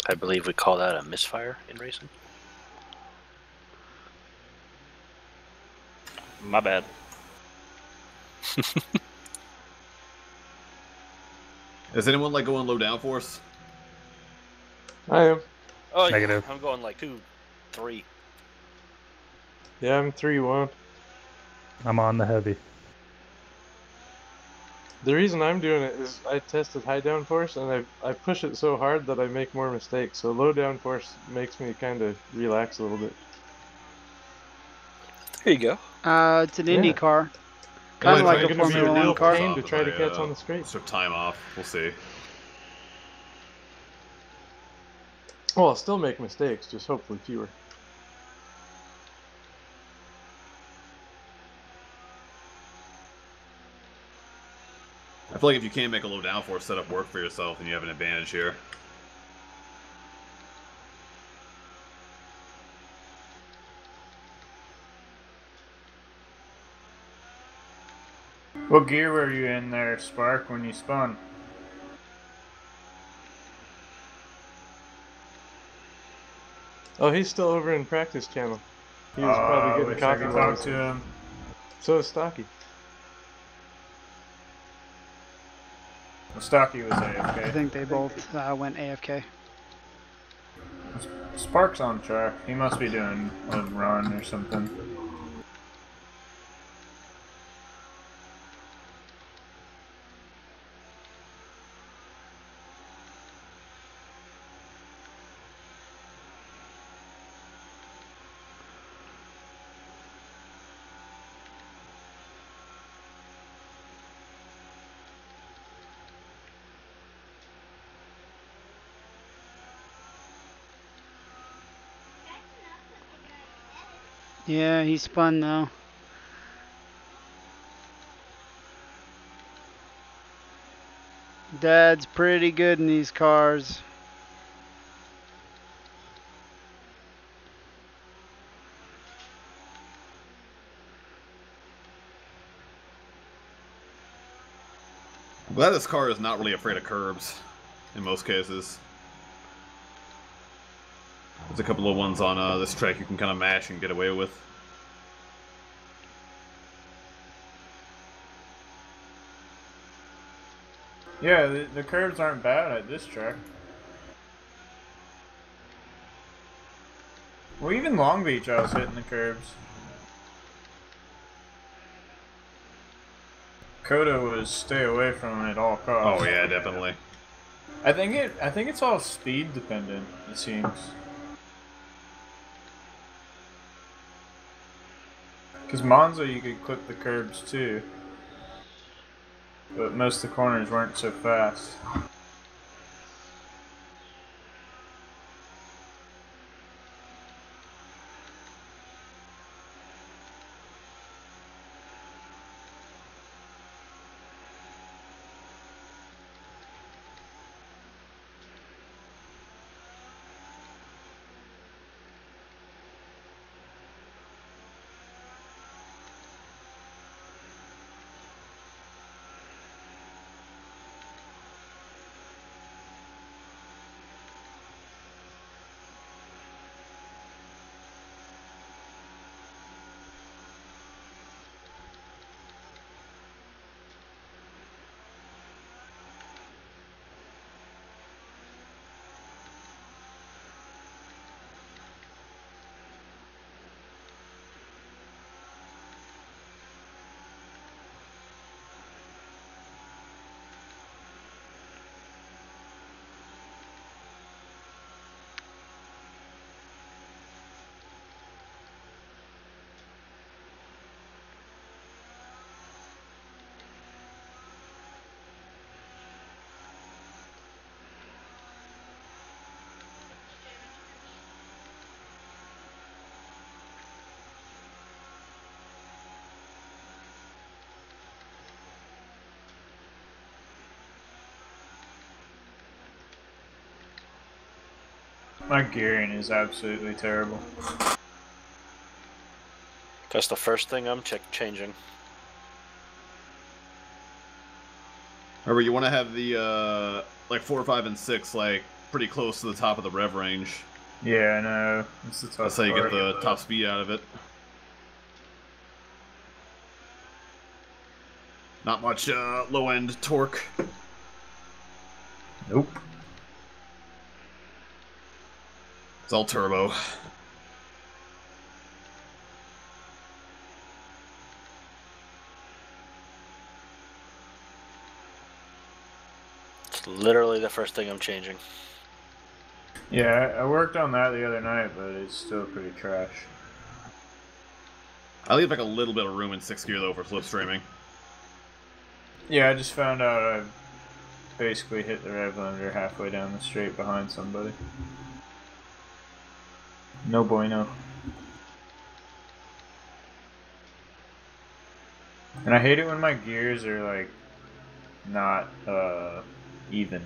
I believe we call that a misfire in racing. My bad. Is anyone like going low downforce? I am. Oh, Negative. yeah, I'm going like 2-3. Yeah, I'm 3-1. I'm on the heavy. The reason I'm doing it is I tested high downforce and I push it so hard that I make more mistakes. So low downforce makes me kind of relax a little bit. There you go. It's an Indy car. Well, Kind of like it's a gonna be Formula a 1 car. pain to try to catch on the straight. Took time off. We'll see. Well, I'll still make mistakes, just hopefully fewer. I feel like if you can't make a low downforce setup work for yourself, then you have an advantage here. What gear were you in there, Spark, when you spun? Oh, he's still over in practice channel. He was probably getting wish coffee. I could talk to him. So is Stocky. Stocky was AFK. I think they both went AFK. Spark's on track. He must be doing a run or something. Yeah, he spun though. Dad's pretty good in these cars. I'm glad this car is not really afraid of curbs, in most cases. There's a couple of ones on this track you can kind of mash and get away with. Yeah, the curves aren't bad at this track. Well, even Long Beach I was hitting the curves. Coda was stay away from it at all costs. Oh yeah, definitely. I think it's all speed dependent, it seems. Because Monza you could clip the curbs too. But most of the corners weren't so fast. My gearing is absolutely terrible. That's the first thing I'm changing. Remember, you want to have the like 4, 5, and 6 like pretty close to the top of the rev range. Yeah, I know. It's the tough That's how you get part. the top speed out of it. Not much low-end torque. Nope. It's all turbo. It's literally the first thing I'm changing. Yeah, I worked on that the other night, but it's still pretty trash. I leave like a little bit of room in 6th gear though for slipstreaming. Yeah, I just found out I basically hit the rev limiter halfway down the straight behind somebody. No bueno. And I hate it when my gears are like not even.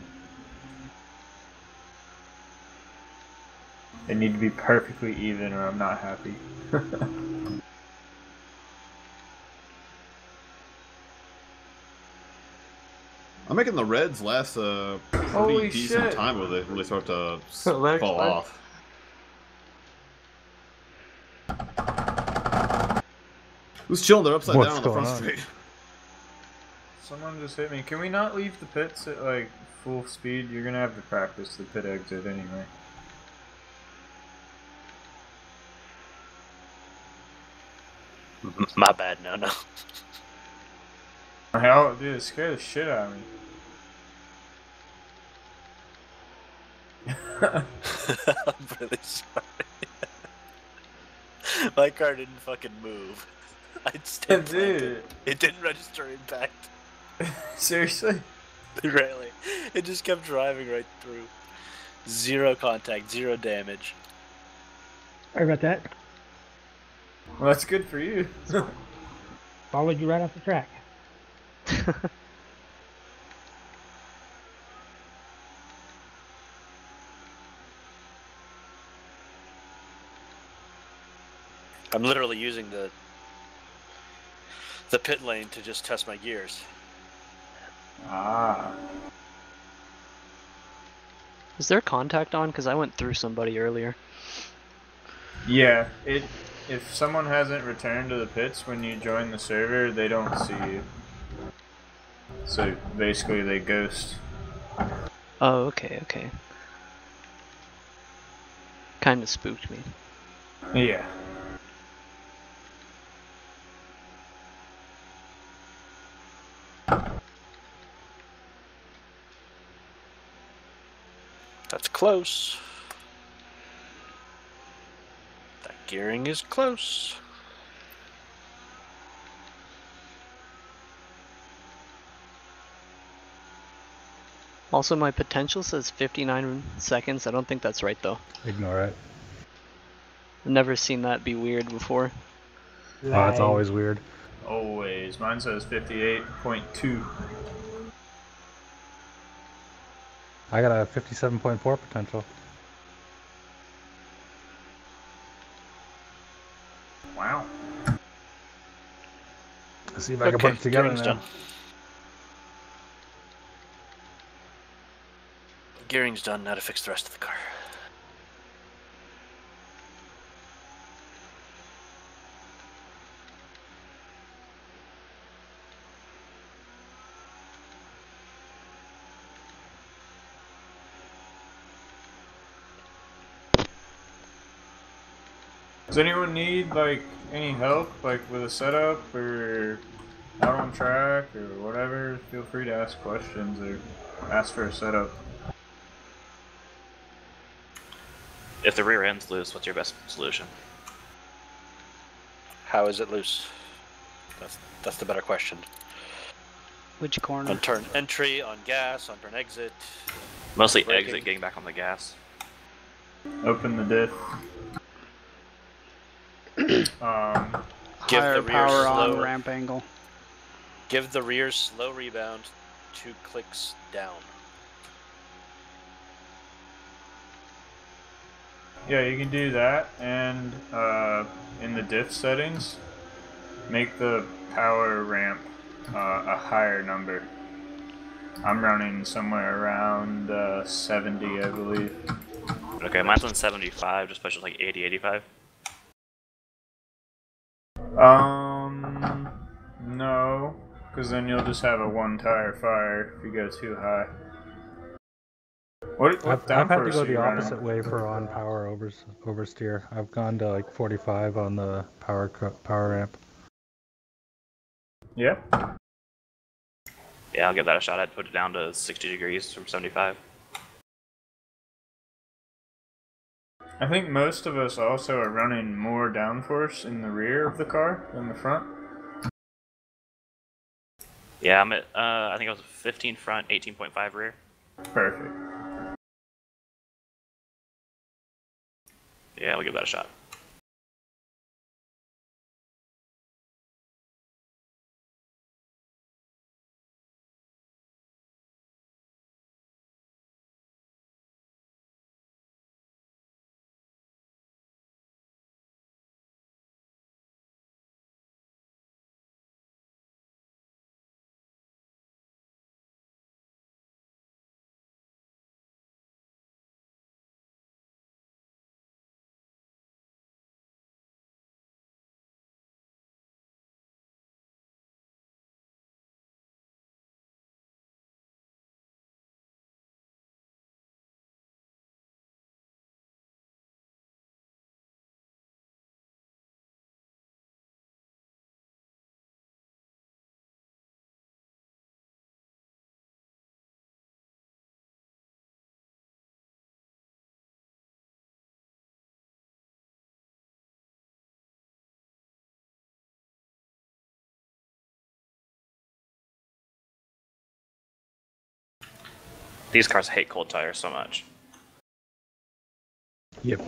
They need to be perfectly even or I'm not happy. I'm making the reds last pretty Holy decent shit. time where they really start to Lex, fall Lex. off. Who's chilling? They're upside What's down on the going front on? straight. Someone just hit me. Can we not leave the pits at like full speed? You're gonna have to practice the pit exit anyway. My bad, no. Hell, dude, it scared the shit out of me. I'm really sorry. My car didn't fucking move. I'd stay planted. Dude, It didn't register impact. seriously? Really. It just kept driving right through. Zero contact, zero damage. Sorry about that. Well, that's good for you. Followed you right off the track. I'm literally using the pit lane to just test my gears. Ah. Is there contact on? Because I went through somebody earlier. Yeah, if someone hasn't returned to the pits when you join the server, they don't see you. So basically they ghost. Oh, okay. Kind of spooked me. Yeah. That's close. That gearing is close. Also, my potential says 59 seconds. I don't think that's right, though. Ignore it. I've never seen that be weird before. Oh, it's always weird. Always. Mine says 58.2. I got a 57.4 potential. Wow. Let's see if I can put it together gearing's now. done. Gearing's done, now to fix the rest of the car. Does anyone need like any help like with a setup or out on track or whatever? Feel free to ask questions or ask for a setup. If the rear end's loose, what's your best solution? How is it loose? That's the better question. Which corner? On turn entry, on gas, on turn exit. Mostly Braking. exit, getting back on the gas. Open the diff. Give Higher the rear power slow. on ramp angle. Give the rear slow rebound 2 clicks down. Yeah, you can do that, and in the diff settings, make the power ramp a higher number. I'm running somewhere around 70, I believe. Okay, mine's on 75, just push it like 80, 85. No, because then you'll just have a one-tire fire if you go too high. What I've had to downforce go are the you opposite running? way for on power oversteer. I've gone to like 45 on the power ramp. Yeah. Yeah, I'll give that a shot. I'd put it down to 60 degrees from 75. I think most of us also are running more downforce in the rear of the car than the front. Yeah, I'm at, I think I was 15 front, 18.5 rear. Perfect. Yeah, we'll give that a shot. These cars hate cold tires so much. Yep.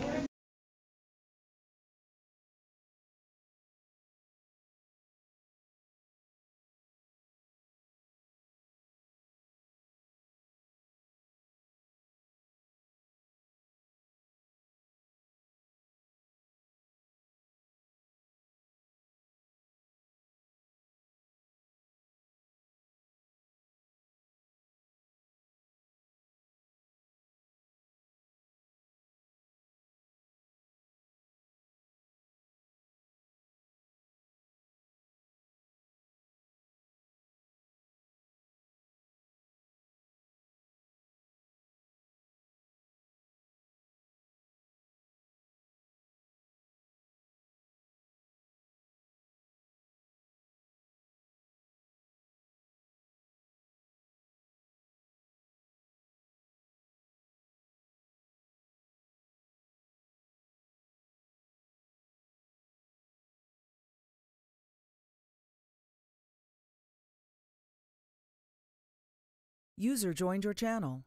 User joined your channel.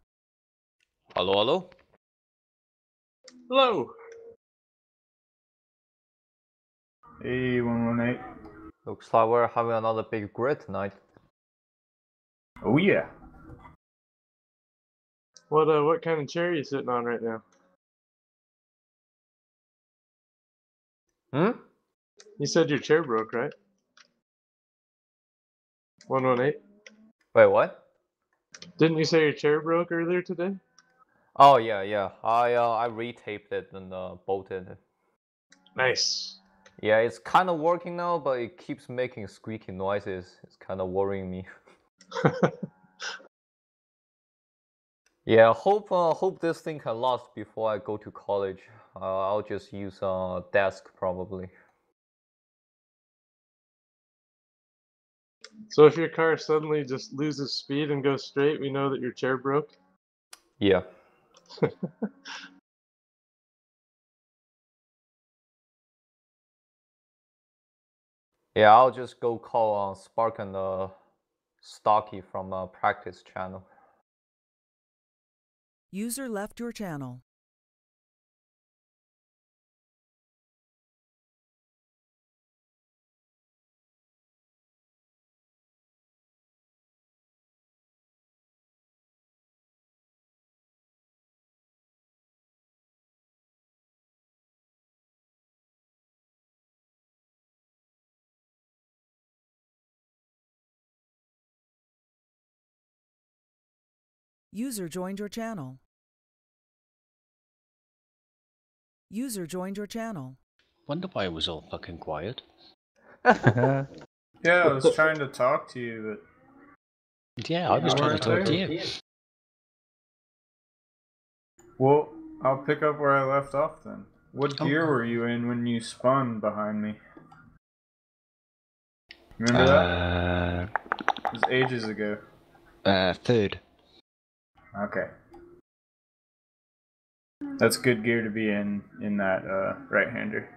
Hello, hello. Hello. Hey, 118. Looks like we're having another big grid tonight. Oh yeah. What kind of chair are you sitting on right now? Hmm? You said your chair broke, right? 118. Wait, what? Didn't you say your chair broke earlier today? Oh yeah, yeah. I retaped it and bolted it. Nice. Yeah, it's kind of working now, but it keeps making squeaky noises. It's kind of worrying me. Yeah, hope this thing can last before I go to college. I'll just use a desk probably. So if your car suddenly just loses speed and goes straight, we know that your chair broke? Yeah. Yeah, I'll just go call Spark and Stocky from practice channel. User left your channel. User joined your channel. User joined your channel. Wonder why it was all fucking quiet. Yeah, I was trying to talk to you, but Yeah, I was you trying to weren't talk to there. you. Well, I'll pick up where I left off then. What gear were you in when you spun behind me? Remember that? It was ages ago. Third. Okay. That's good gear to be in that right-hander.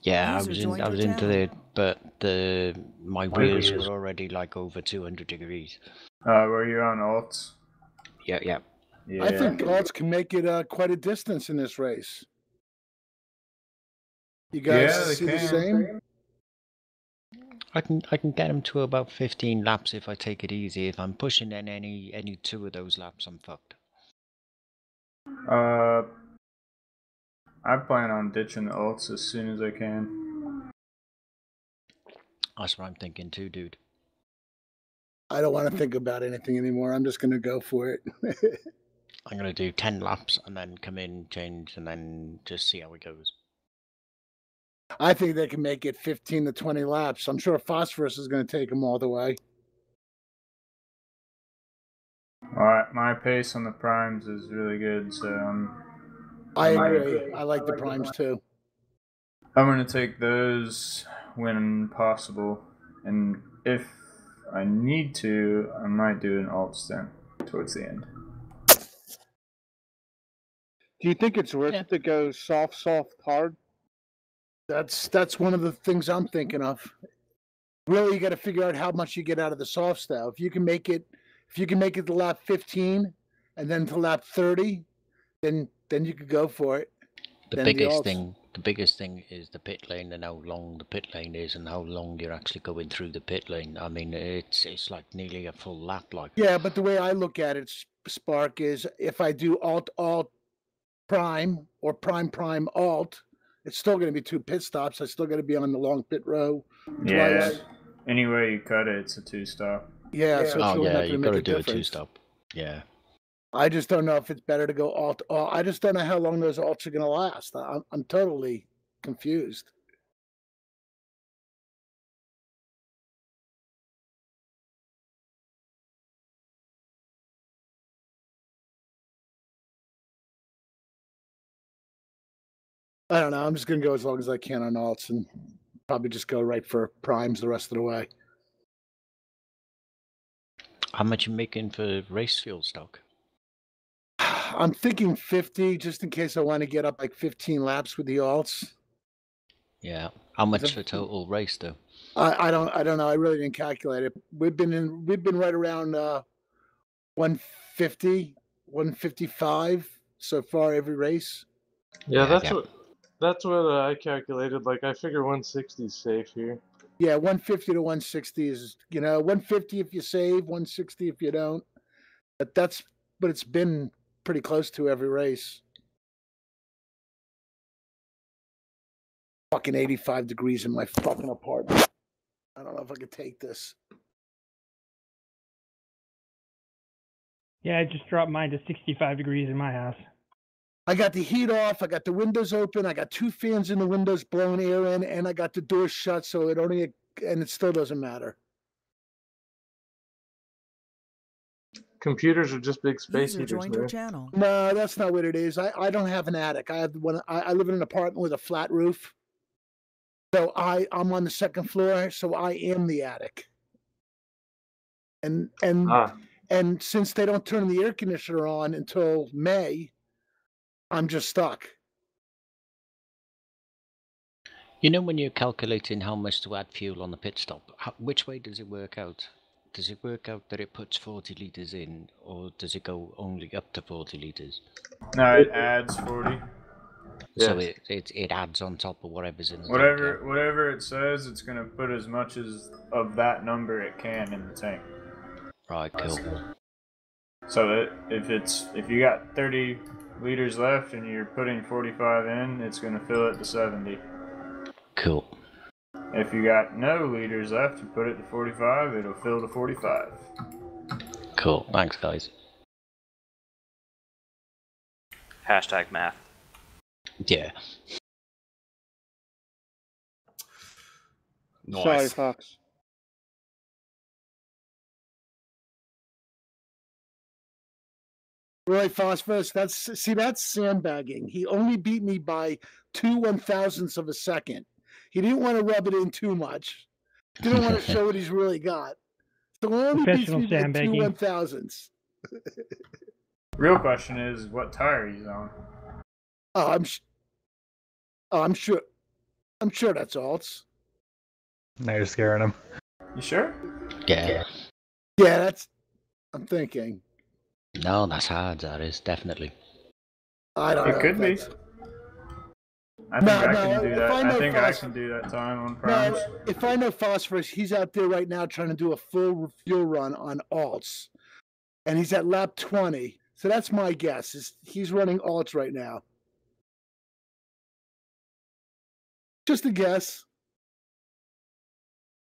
Yeah, User I joined was your into channel. the, but my wheels were already like over 200 degrees. Were you on alts? Yeah, yeah. Yeah. I think alts can make it quite a distance in this race. You guys see the same? I can get him to about 15 laps if I take it easy. If I'm pushing in any 2 of those laps, I'm fucked. I plan on ditching the alts as soon as I can. That's what I'm thinking too, dude. I don't want to think about anything anymore. I'm just going to go for it. I'm gonna do 10 laps and then come in, change, and then just see how it goes. I think they can make it 15 to 20 laps. I'm sure Phos4us is going to take them all the way. Alright, my pace on the primes is really good, so I agree. I like the primes too. I'm going to take those when possible, and if I need to, I might do an alt stint towards the end. Do you think it's worth it to go soft, hard? That's one of the things I'm thinking of. Really, you got to figure out how much you get out of the soft style. If you can make it to lap 15 and then to lap 30, then you could go for it. The biggest thing is the pit lane and how long the pit lane is and how long you're actually going through the pit lane. I mean, it's like nearly a full lap, like. Yeah, but the way I look at it, Spark, is if I do alt prime or prime alt, it's still going to be 2 pit stops. I still got to be on the long pit row. Yeah. Twice. Any way you cut it, it's a 2-stop. Yeah, so it's really not going to you make got to a do difference. a 2-stop. Yeah. I just don't know if it's better to go alt. I just don't know how long those alts are going to last. I'm totally confused. I don't know. I'm just going to go as long as I can on alts and probably just go right for primes the rest of the way. How much you making for race fuel stock? I'm thinking 50, just in case I want to get up like 15 laps with the alts. Yeah. How much for total race though? I don't know. I really didn't calculate it. We've been right around 150, 155 so far every race. Yeah, that's what I calculated. Like I figure 160 is safe here. Yeah, 150 to 160 is 150 if you save, 160 if you don't. But it's been pretty close to every race. Fucking 85 degrees in my fucking apartment. I don't know if I could take this. Yeah, I just dropped mine to 65 degrees in my house. I got the heat off. I got the windows open. I got 2 fans in the windows blowing air in, and I got the door shut, so it still doesn't matter. Computers are just big space User heaters. joined your channel. No, that's not what it is. I don't have an attic. I live in an apartment with a flat roof. So I'm on the second floor, so I am the attic. And since they don't turn the air conditioner on until May, I'm just stuck. You know, when you're calculating how much to add fuel on the pit stop, which way does it work out? Does it work out that it puts 40 litres in, or does it go only up to 40 litres? No, it adds 40. So it adds on top of whatever's in the tank. Whatever it says, it's going to put as much of that number it can in the tank. Right, cool. So if you got 30 liters left and you're putting 45 in, it's going to fill it to 70. Cool. If you got no liters left, you put it to 45, it'll fill to 45. Cool. Thanks, guys. Hashtag math. Yeah. Sorry, Fox. Really, Phos4us, that's sandbagging. He only beat me by 2/1000ths of a second. He didn't want to rub it in too much. Didn't want to show what he's really got. So he only beats Professional me by sandbagging. 2/1000ths. Real question is what tire he's on. Oh, I'm sure. I'm sure that's alts. Now you're scaring him. You sure? Yeah. Yeah, that's. I'm thinking. No, that's hard, that is, definitely. I don't know. It could be. I think I can do that. I think I can do that time on primes. No, if I know Phos4us, he's out there right now trying to do a full fuel run on alts, and he's at lap 20. So that's my guess. Is he's running alts right now? Just a guess.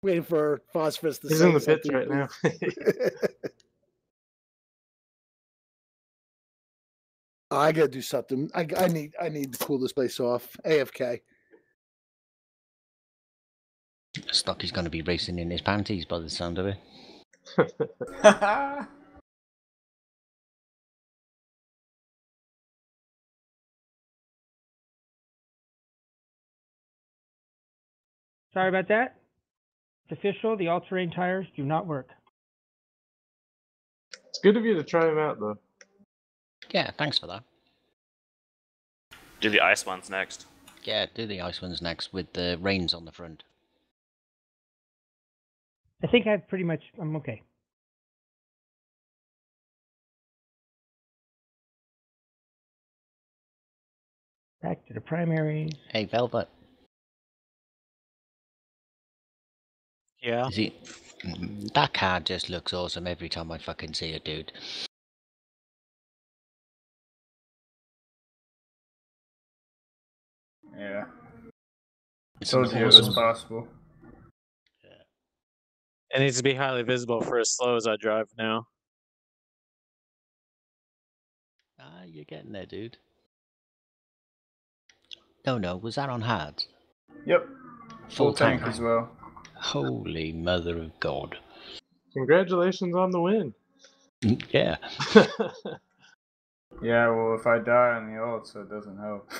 Waiting for Phos4us to He's say in the pits something. right now. I gotta do something. I need to cool this place off. AFK. Stocky's going to be racing in his panties by the sound of it. Sorry about that. It's official. The all-terrain tires do not work. It's good of you to try them out, though. Yeah, thanks for that. Do the ice ones next. Yeah, do the ice ones next with the reins on the front. I think I'm okay. Back to the primaries. Hey, Velvet. Yeah. That car just looks awesome every time I fucking see it, dude. Yeah. It's Told you it was awesome. possible. It needs to be highly visible for as slow as I drive now. Ah, you're getting there, dude. No, was that on hard? Yep. Full tank as well. Holy mother of God. Congratulations on the win. Yeah. Yeah, well, if I die on the ult, so it doesn't help.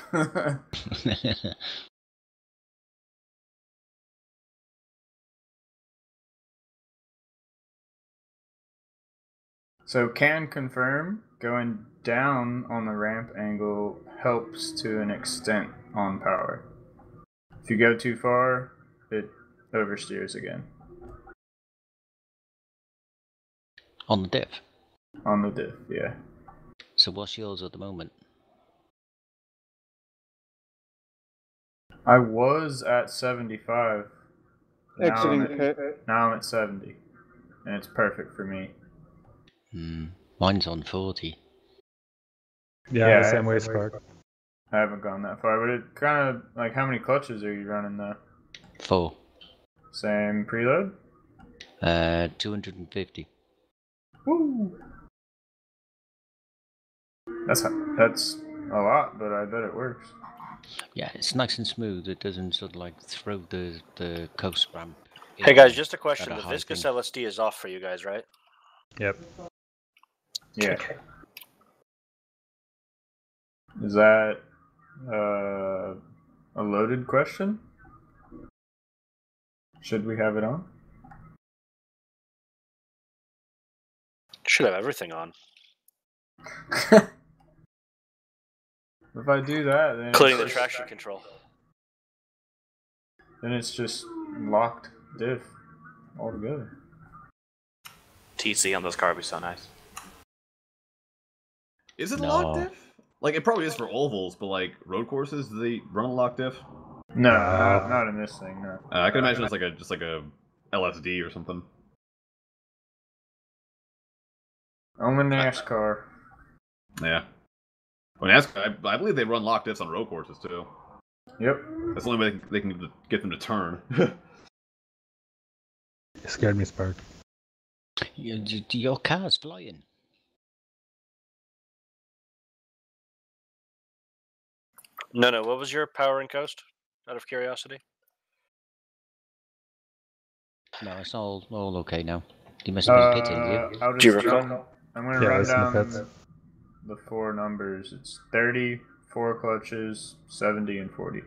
So can confirm going down on the ramp angle helps to an extent on power. If you go too far, it oversteers again. On the diff? On the diff, yeah. So what's yours at the moment? I was at 75. Exiting pit. Now I'm at 70. And it's perfect for me. Mine's on 40. Yeah, same way, Spark. I haven't gone that far, but it kind of, like, how many clutches are you running though? 4. Same preload? 250. Woo! That's a lot, but I bet it works. Yeah, it's nice and smooth. It doesn't sort of like throw the coast ramp. Hey guys, just a question. at a The high viscous thing. LSD is off for you guys, right? Yep. Yeah. Is that a loaded question? Should we have it on? Should have everything on. If I do that, then Including the traction control. Then it's just locked diff altogether. TC on those cars would be so nice. Is it locked diff? Like, it probably is for ovals, but like road courses, do they run a locked diff? No, not in this thing. No. I can imagine it's like just like a LSD or something. Only NASCAR. Yeah. Well, NASCAR, I believe they run locked diffs on road courses too. Yep. That's the only way they can get them to turn. You scared me, Spark. Your car's flying. No, no. What was your power and coast? Out of curiosity. No, it's all okay now. You must have been pitting, you. I'll Do you just recall? I'm gonna Yeah, run it's in the down pits. the four numbers. It's 30, 4 clutches, 70, and 40.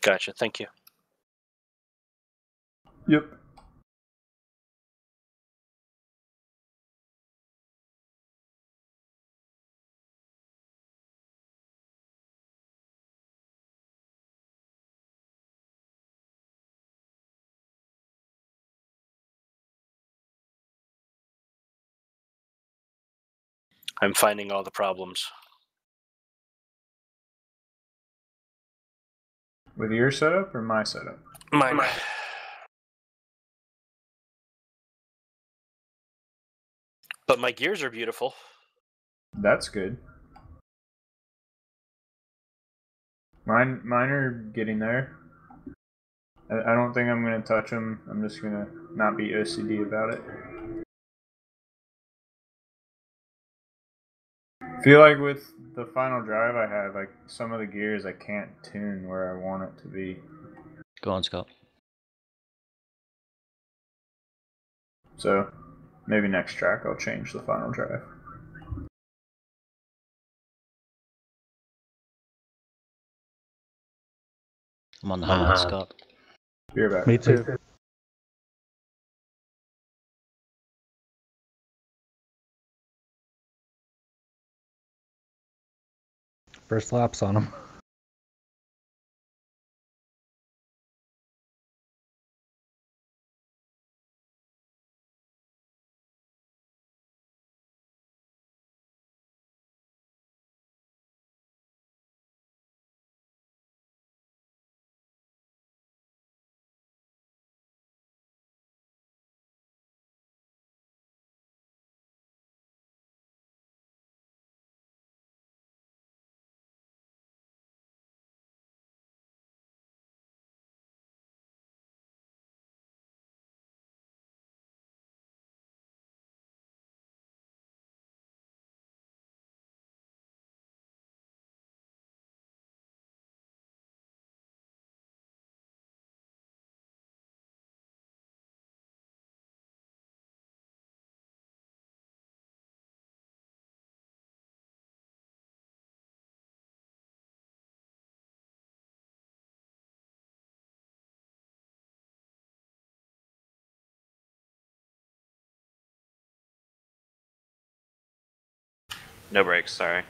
Gotcha. Thank you. Yep. I'm finding all the problems. With your setup or my setup? Mine. But my gears are beautiful. That's good. Mine are getting there. I don't think I'm gonna touch them. I'm just gonna not be OCD about it. I feel like with the final drive I have, like some of the gears I can't tune where I want it to be. Go on, Scott. So maybe next track I'll change the final drive. I'm on the hunt, Scott. Be right back. Me too. First laps on them. No brakes, sorry.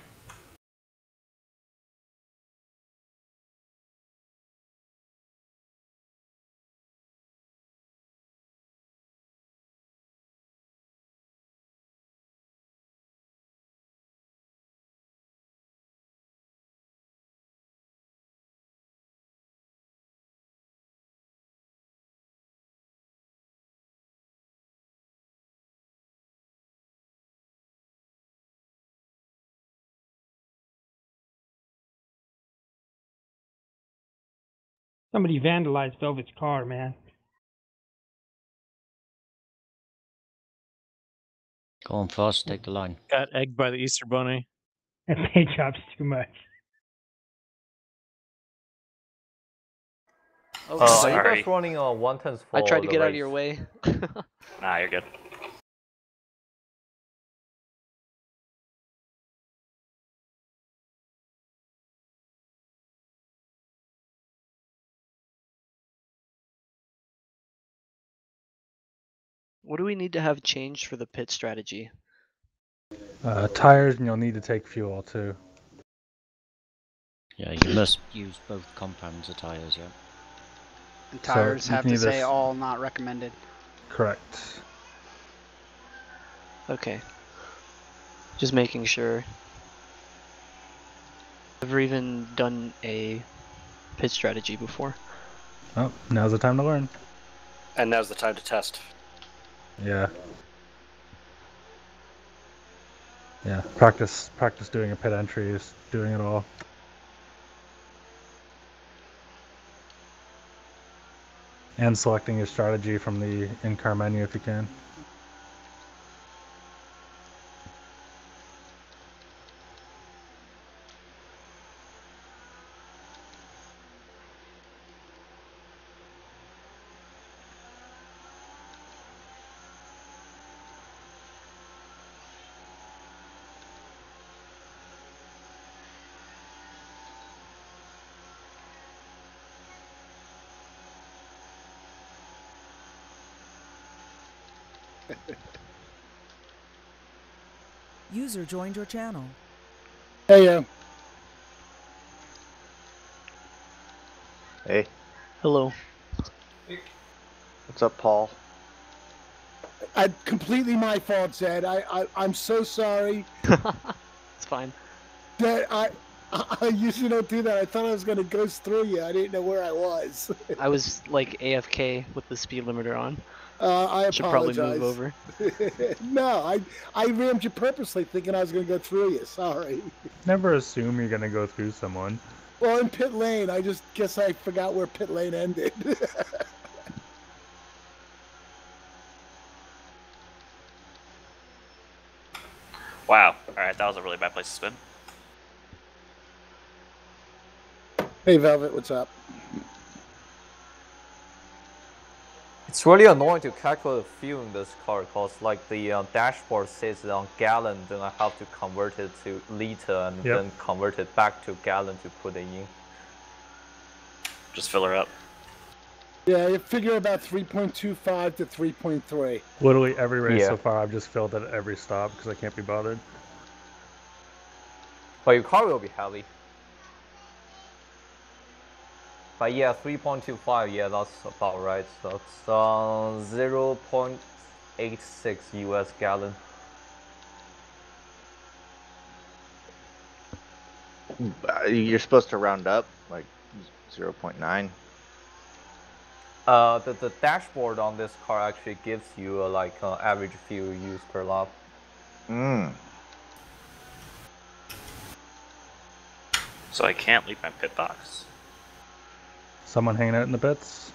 Somebody vandalized Velvet's car, man. Go on, Phos, take the line. Got egged by the Easter Bunny. That paint job's too much. Oh, Are you sorry. guys running 110s for I tried to the get out of race? your way. Nah, you're good. What do we need to have changed for the pit strategy? Tires, and you'll need to take fuel too. Yeah, you must use both compounds of tires, yeah. And So tires you have can to either say all not recommended. Correct. Okay. Just making sure. Never even done a pit strategy before. Oh, now's the time to learn. And now's the time to test. Yeah. Yeah. Practice doing a pit entry is doing it all. And selecting your strategy from the in-car menu if you can. User joined your channel. Hey, Hey. Hello. What's up, Paul? completely my fault, Zed. I'm so sorry. It's fine. That I usually don't do that. I thought I was gonna ghost through you. I didn't know where I was. I was like AFK with the speed limiter on. I Should probably apologize. move over. No, I rammed you purposely, thinking I was gonna go through you. Sorry. Never assume you're gonna go through someone. Well, in pit lane, I just guess I forgot where pit lane ended. Wow. Alright, that was a really bad place to spin. Hey, Velvet, what's up? It's really annoying to calculate fuel in this car because like the dashboard says it on gallon, then I have to convert it to liter and then convert it back to gallon to put it in. Just fill her up. Yeah, you figure about 3.25 to 3.3. Literally every race so far, I've just filled it at every stop because I can't be bothered. But your car will be heavy. But yeah, 3.25, yeah, that's about right. So it's 0.86 US gallon. You're supposed to round up, like 0.9. The dashboard on this car actually gives you like average fuel use per lap. So I can't leave my pit box. Someone hanging out in the pits?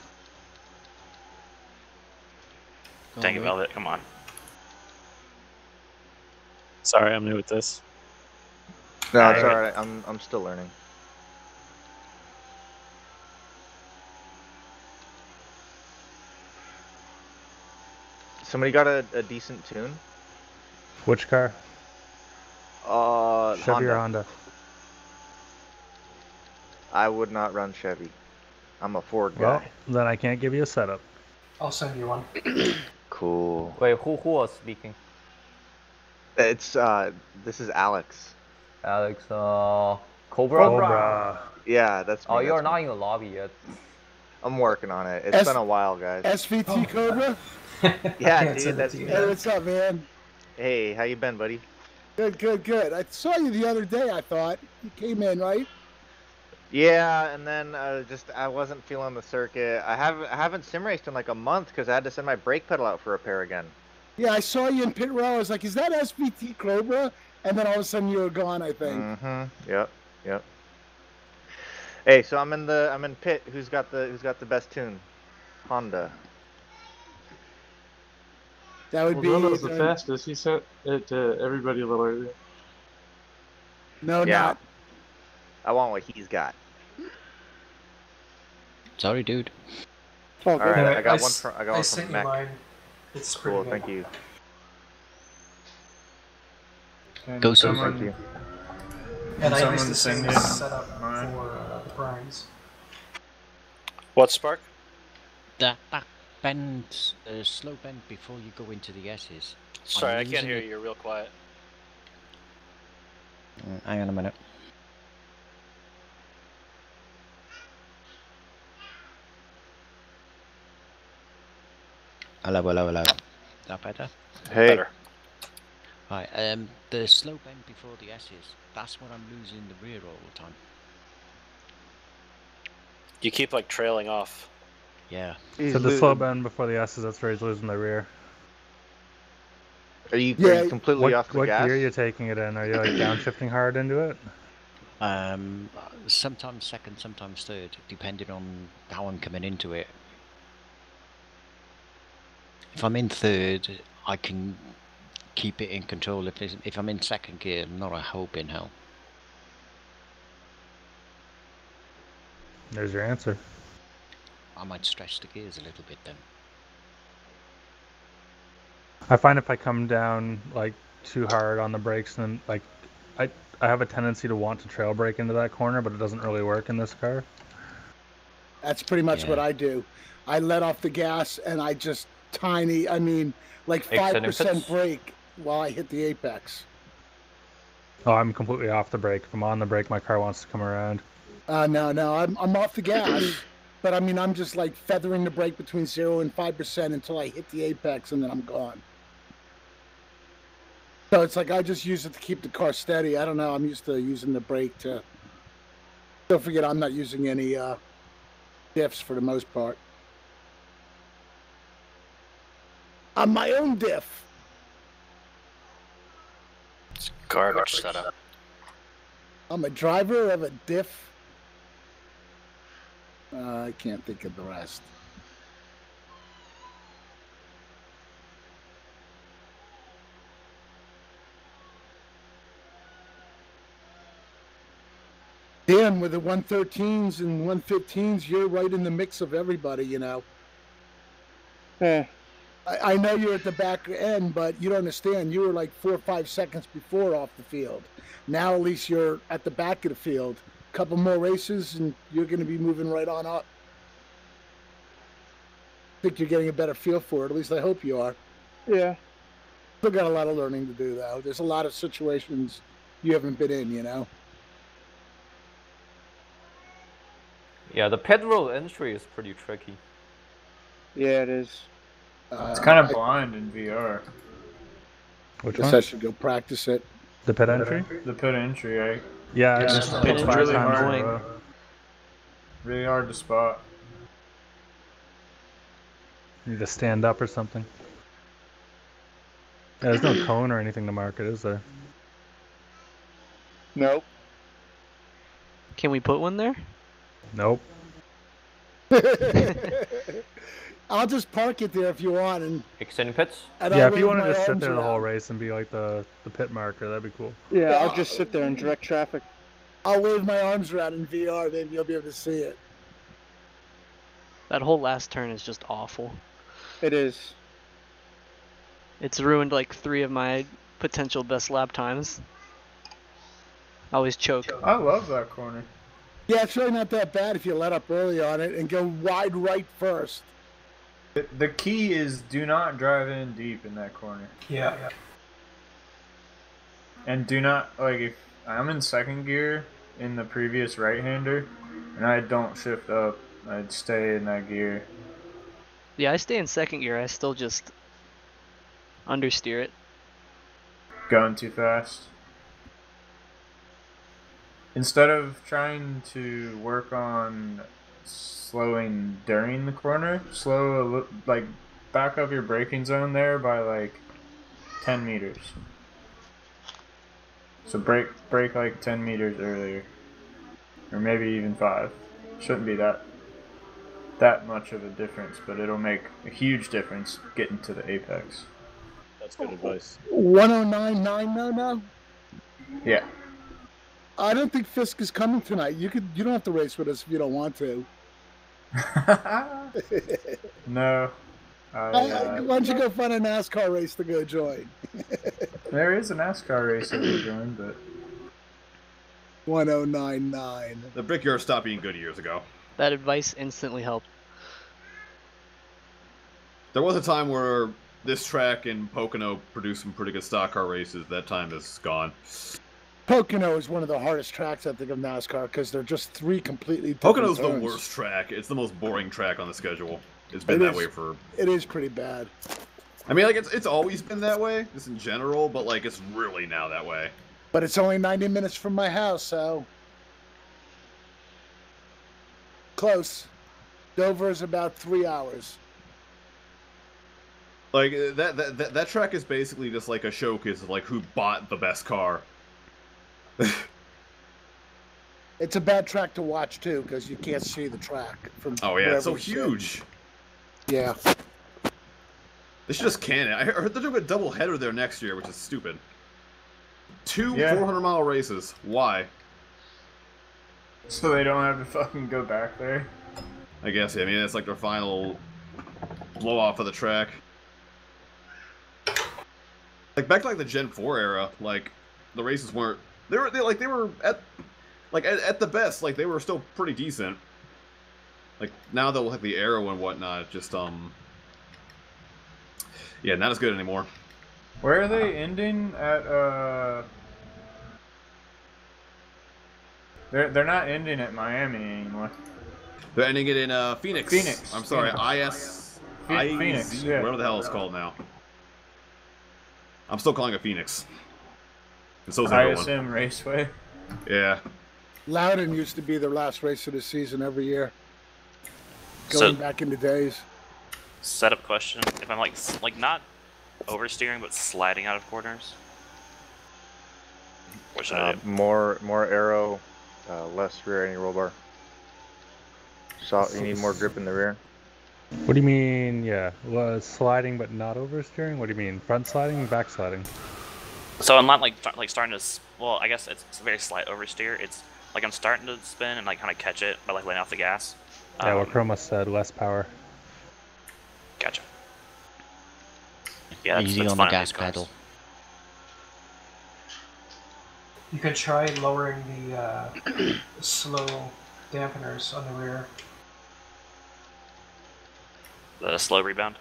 Dang it, Velvet, come on. Sorry, I'm new with this. No, it's alright. I'm still learning. Somebody got a decent tune? Which car? Chevy Honda. or Honda? I would not run Chevy. I'm a Ford guy. Well, then I can't give you a setup. I'll send you one. Cool. Wait, who was speaking? It's this is Alex. Alex, Cobra? Yeah, that's me. Oh, you're not in the lobby yet. I'm working on it. It's been a while, guys. SVT Cobra? Yeah, dude, that's me. Hey, what's up, man? Hey, how you been, buddy? Good. I saw you the other day, I thought. You came in, right? Yeah, and then I wasn't feeling the circuit. I haven't sim raced in like a month because I had to send my brake pedal out for repair again. Yeah, I saw you in pit row. I was like, is that SVT Cobra? And then all of a sudden you were gone, I think. Yep. Hey, so I'm in pit. Who's got the best tune? Honda. That would be Donald's the fastest. He sent it to everybody a little earlier. No, yeah. not. I want what he's got. Sorry, dude. All right, I got one I from sent you Mech. mine. It's pretty Cool, good. thank you. Go someone, Super. And I someone used the same send you setup mine? for the primes. What, Spark? That bend, slow bend before you go into the S's. Sorry, I'm I can't losing hear it. you. You're real quiet. Hang on a minute. Hello. Is that better? Hey. Better. Right, the slow bend before the S's, that's what I'm losing the rear all the time. You keep like trailing off. Yeah. So the slow bend before the S's, that's where he's losing the rear. Are you completely what, off the what gas? gear are you taking it in? Are you like downshifting hard into it? Sometimes second, sometimes third, depending on how I'm coming into it. If I'm in third, I can keep it in control. If I'm in second gear, not a hope in hell. There's your answer. I might stretch the gears a little bit then. I find if I come down like too hard on the brakes, then like I have a tendency to want to trail brake into that corner, but it doesn't really work in this car. That's pretty much what I do. I let off the gas and I just tiny. I mean, like Extending 5% pitch. brake while I hit the apex. Oh, I'm completely off the brake. If I'm on the brake, my car wants to come around. No, I'm off the gas, but I mean, I'm just like feathering the brake between 0 and 5% until I hit the apex, and then I'm gone. So it's like I just use it to keep the car steady. I don't know. I'm used to using the brake to. Don't forget, I'm not using any diffs for the most part. I'm my own diff. It's garbage setup. I'm a driver of a diff. I can't think of the rest. Dan, with the 113s and 115s, you're right in the mix of everybody, you know. Yeah. I know you're at the back end, but you don't understand. You were like 4 or 5 seconds before off the field. Now at least you're at the back of the field. A couple more races, and you're going to be moving right on up. I think you're getting a better feel for it. At least I hope you are. Yeah. Still got a lot of learning to do, though. There's a lot of situations you haven't been in, you know. Yeah, the pit road entry is pretty tricky. Yeah, it is. It's kind of blind in VR. Which Guess one? I should go practice it. The pit entry? The pit entry, right? Yeah, it's it's really times in a hard. row. Really hard to spot. You need to stand up or something. Yeah, there's no cone or anything to mark it, is there? Nope. Can we put one there? Nope. I'll just park it there if you want, and extending pits. Yeah, if you want to just sit there the whole race and be like the pit marker, that'd be cool. Yeah, I'll just sit there and direct traffic. I'll wave my arms around in VR. Maybe you'll be able to see it. That whole last turn is just awful. It is. It's ruined like 3 of my potential best lap times. I always choke. I love that corner. Yeah, it's really not that bad if you let up early on it and go wide right first. The key is do not drive in deep in that corner. Yeah. And do not, like, if I'm in second gear in the previous right-hander, and I don't shift up, I'd stay in that gear. Yeah, I stay in second gear. I still just understeer it. Going too fast. Instead of trying to work on slowing during the corner, like back up your braking zone there by like 10 meters. So brake like 10 meters earlier, or maybe even 5. Shouldn't be that much of a difference, but it'll make a huge difference getting to the apex. That's good advice. 109.9 no. Yeah. I don't think Fisk is coming tonight. You don't have to race with us if you don't want to. No. Why don't you go find a NASCAR race to go join? There is a NASCAR race that we joined, but 109.9. The Brickyard stopped being good years ago. That advice instantly helped. There was a time where this track in Pocono produced some pretty good stock car races. That time is gone. Pocono is one of the hardest tracks, I think, of NASCAR because they're just 3 completely different Pocono's the zones. worst track. It's the most boring track on the schedule. It's been that way for... It is pretty bad. I mean, like, it's always been that way, just in general, but, like, it's really now that way. But it's only 90 minutes from my house, so... Close. Dover is about 3 hours. Like, that track is basically just like a showcase of, like, who bought the best car. It's a bad track to watch, too, because you can't see the track. From Oh, yeah, it's so wherever you sit. huge. Yeah. They should just can it. I heard they're doing a double header there next year, which is stupid. 2 Yeah. 400-mile races. Why? so they don't have to fucking go back there. I guess, I mean, it's like their final blow-off of the track. Like, back to, like, the Gen 4 era, like, the races weren't... They were at the best, like, they were still pretty decent. Like, now that with, like, the Aero and whatnot, just, Yeah, not as good anymore. Where are they ending at? They're not ending at Miami anymore. They're ending it in Phoenix. Phoenix. I'm sorry, Phoenix, yeah. whatever the hell it's called now. I'm still calling it Phoenix. And so's everyone. ISM Raceway. Yeah. Loudon used to be their last race of the season every year. Going back into days. Setup question: if I'm like not oversteering but sliding out of corners, what should I do? More aero, less rear ending roll bar. So you need more grip in the rear. What do you mean? Yeah, sliding but not oversteering. What do you mean? Front sliding, back sliding? So I'm not like starting to. Well, I guess it's a very slight oversteer. It's like I'm starting to spin and like kind of catch it by like laying off the gas. Yeah, what Chroma said, less power. Gotcha. Yeah, that's Easy on the fine gas these cars. pedal. You could try lowering the slow dampeners on the rear. The slow rebound.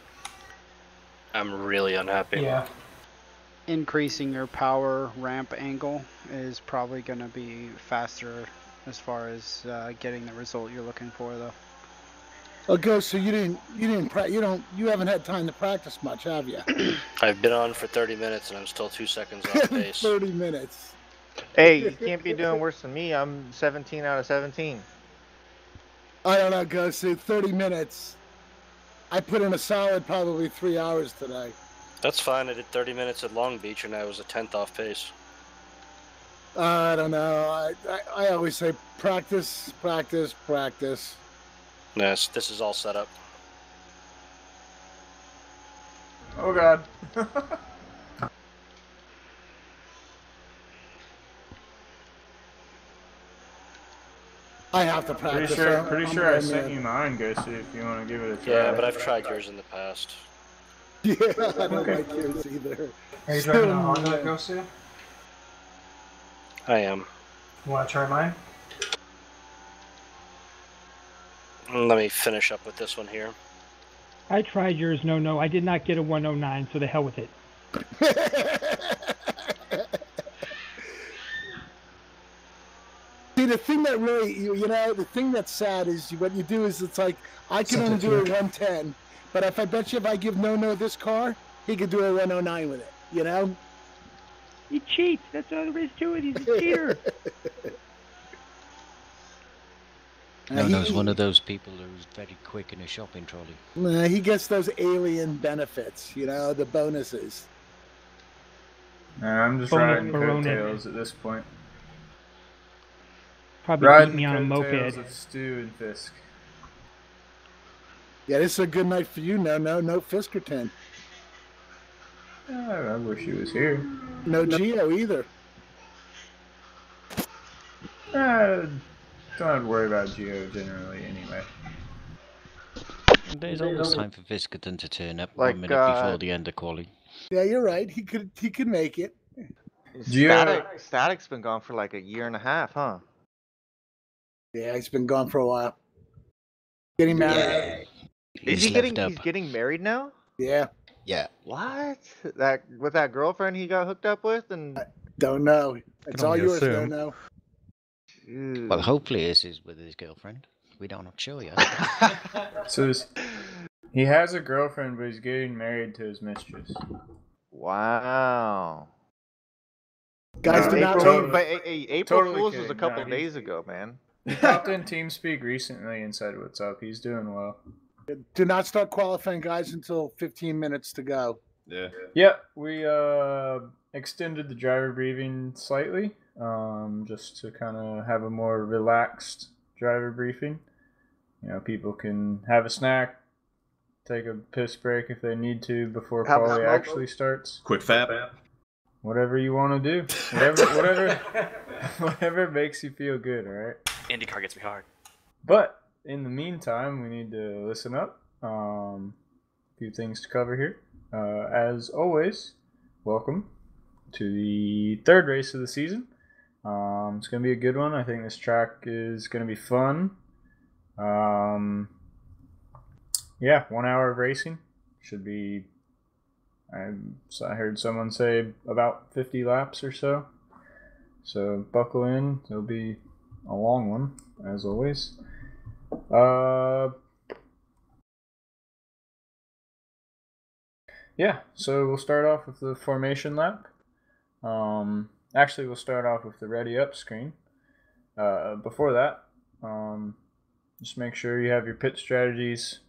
I'm really unhappy. Yeah. Increasing your power ramp angle is probably going to be faster as far as getting the result you're looking for, though. Okay, so you haven't had time to practice much, have you? I've been on for 30 minutes and I'm still 2 seconds off pace. 30 minutes. Hey, you can't be doing worse than me. I'm 17 out of 17. I don't know, Ghosty. 30 minutes. I put in a solid probably 3 hours today. That's fine. I did 30 minutes at Long Beach and I was a 10th off pace. I don't know. I always say practice, practice, practice. Yes, this is all set up. Oh God. I have to practice. Pretty sure I sent you mine, Ghosty, if you want to give it a try. Yeah, but I've tried yours in the past. Yeah, I don't like yours either. Are you driving a Honda, Ghosty? I am. You want to try mine? Let me finish up with this one here. I tried yours, no. I did not get a 109, so the hell with it. See, the thing that really, the thing that's sad is what you do is it's like, I can only do a 110, but if I give No this car, he could do a 109 with it, you know? He cheats. That's all there is to it. He's a cheater. No's one of those people who's very quick in a shopping trolley. He gets those alien benefits, the bonuses. Nah, I'm just riding coattails at this point. Probably riding beat me on a moped. Of Stu and Fisk. Yeah, this is a good night for you. No Fiskerton. I wish he was here. No Geo either. Don't have to worry about Geo generally anyway. There's always time for Viscaton to turn up Like, 1 minute before the end of quali. Yeah, you're right. He could make it. Static's been gone for like a year and a half, huh? Yeah, he's been gone for a while. Getting married. Is he he's getting married now? Yeah. Yeah. What? With that girlfriend he got hooked up with? And don't know. It's all yours, don't know. Well, hopefully this is with his girlfriend. We don't not sure yet. So he has a girlfriend, but he's getting married to his mistress. Wow. Guys, April Fool's was a couple days ago, man. He popped in TeamSpeak recently and said what's up. He's doing well. Do not start qualifying, guys, until 15 minutes to go. Yeah. Yep, we extended the driver briefing slightly, just to kind of have a more relaxed driver briefing. People can have a snack, take a piss break if they need to before quali actually starts. Quick fap. Whatever you want to do. Whatever makes you feel good, alright? IndyCar gets me hard. But in the meantime, we need to listen up. A few things to cover here. As always, welcome to the third race of the season. It's going to be a good one. I think this track is going to be fun. 1 hour of racing should be I heard someone say about 50 laps or so. So buckle in. It'll be a long one, as always. Yeah, so we'll start off with the formation lap. Actually, we'll start off with the ready up screen. Before that, just make sure you have your pit strategies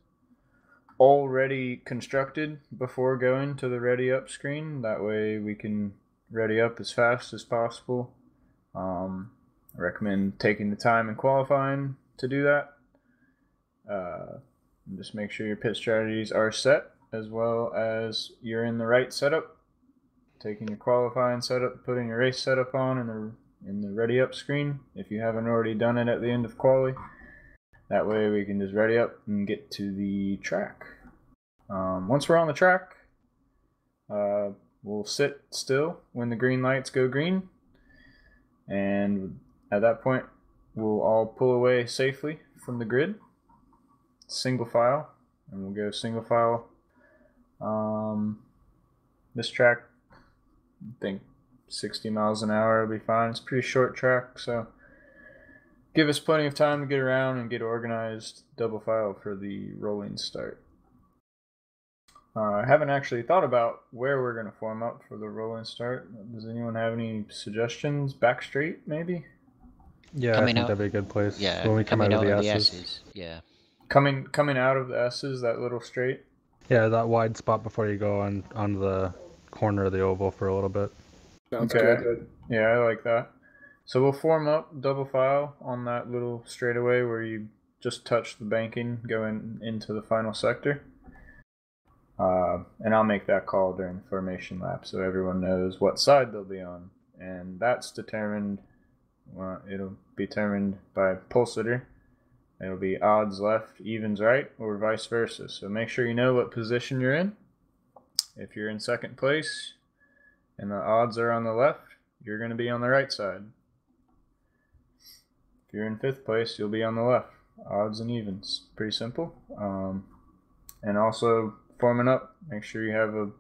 already constructed before going to the ready up screen. That way we can ready up as fast as possible. I recommend taking the time in qualifying to do that. Just make sure your pit strategies are set, as well as you're in the right setup. Taking your qualifying setup, putting your race setup on in the ready up screen if you haven't already done it at the end of quali. That way we can just ready up and get to the track. Once we're on the track, we'll sit still when the green lights go green, and at that point we'll all pull away safely from the grid, single file, and we'll go single file. This track, I think 60 miles an hour will be fine. It's a pretty short track, so give us plenty of time to get around and get organized. Double file for the rolling start. I haven't actually thought about where we're going to form up for the rolling start. Does anyone have any suggestions? Back straight, maybe? Yeah, I think that'd be a good place. Yeah, when we come out of the S's. S's. Yeah. Coming out of the S's, that little straight? Yeah, that wide spot before you go on the corner of the oval for a little bit. Sounds good. Yeah, I like that. So we'll form up double file on that little straightaway where you just touch the banking going into the final sector. And I'll make that call during the formation lap so everyone knows what side they'll be on. And that's determined, it'll be determined by pole sitter. It'll be odds left, evens right, or vice versa. So make sure you know what position you're in. If you're in second place and the odds are on the left, you're going to be on the right side. If you're in fifth place, you'll be on the left. Odds and evens. Pretty simple. And also, forming up, make sure you have a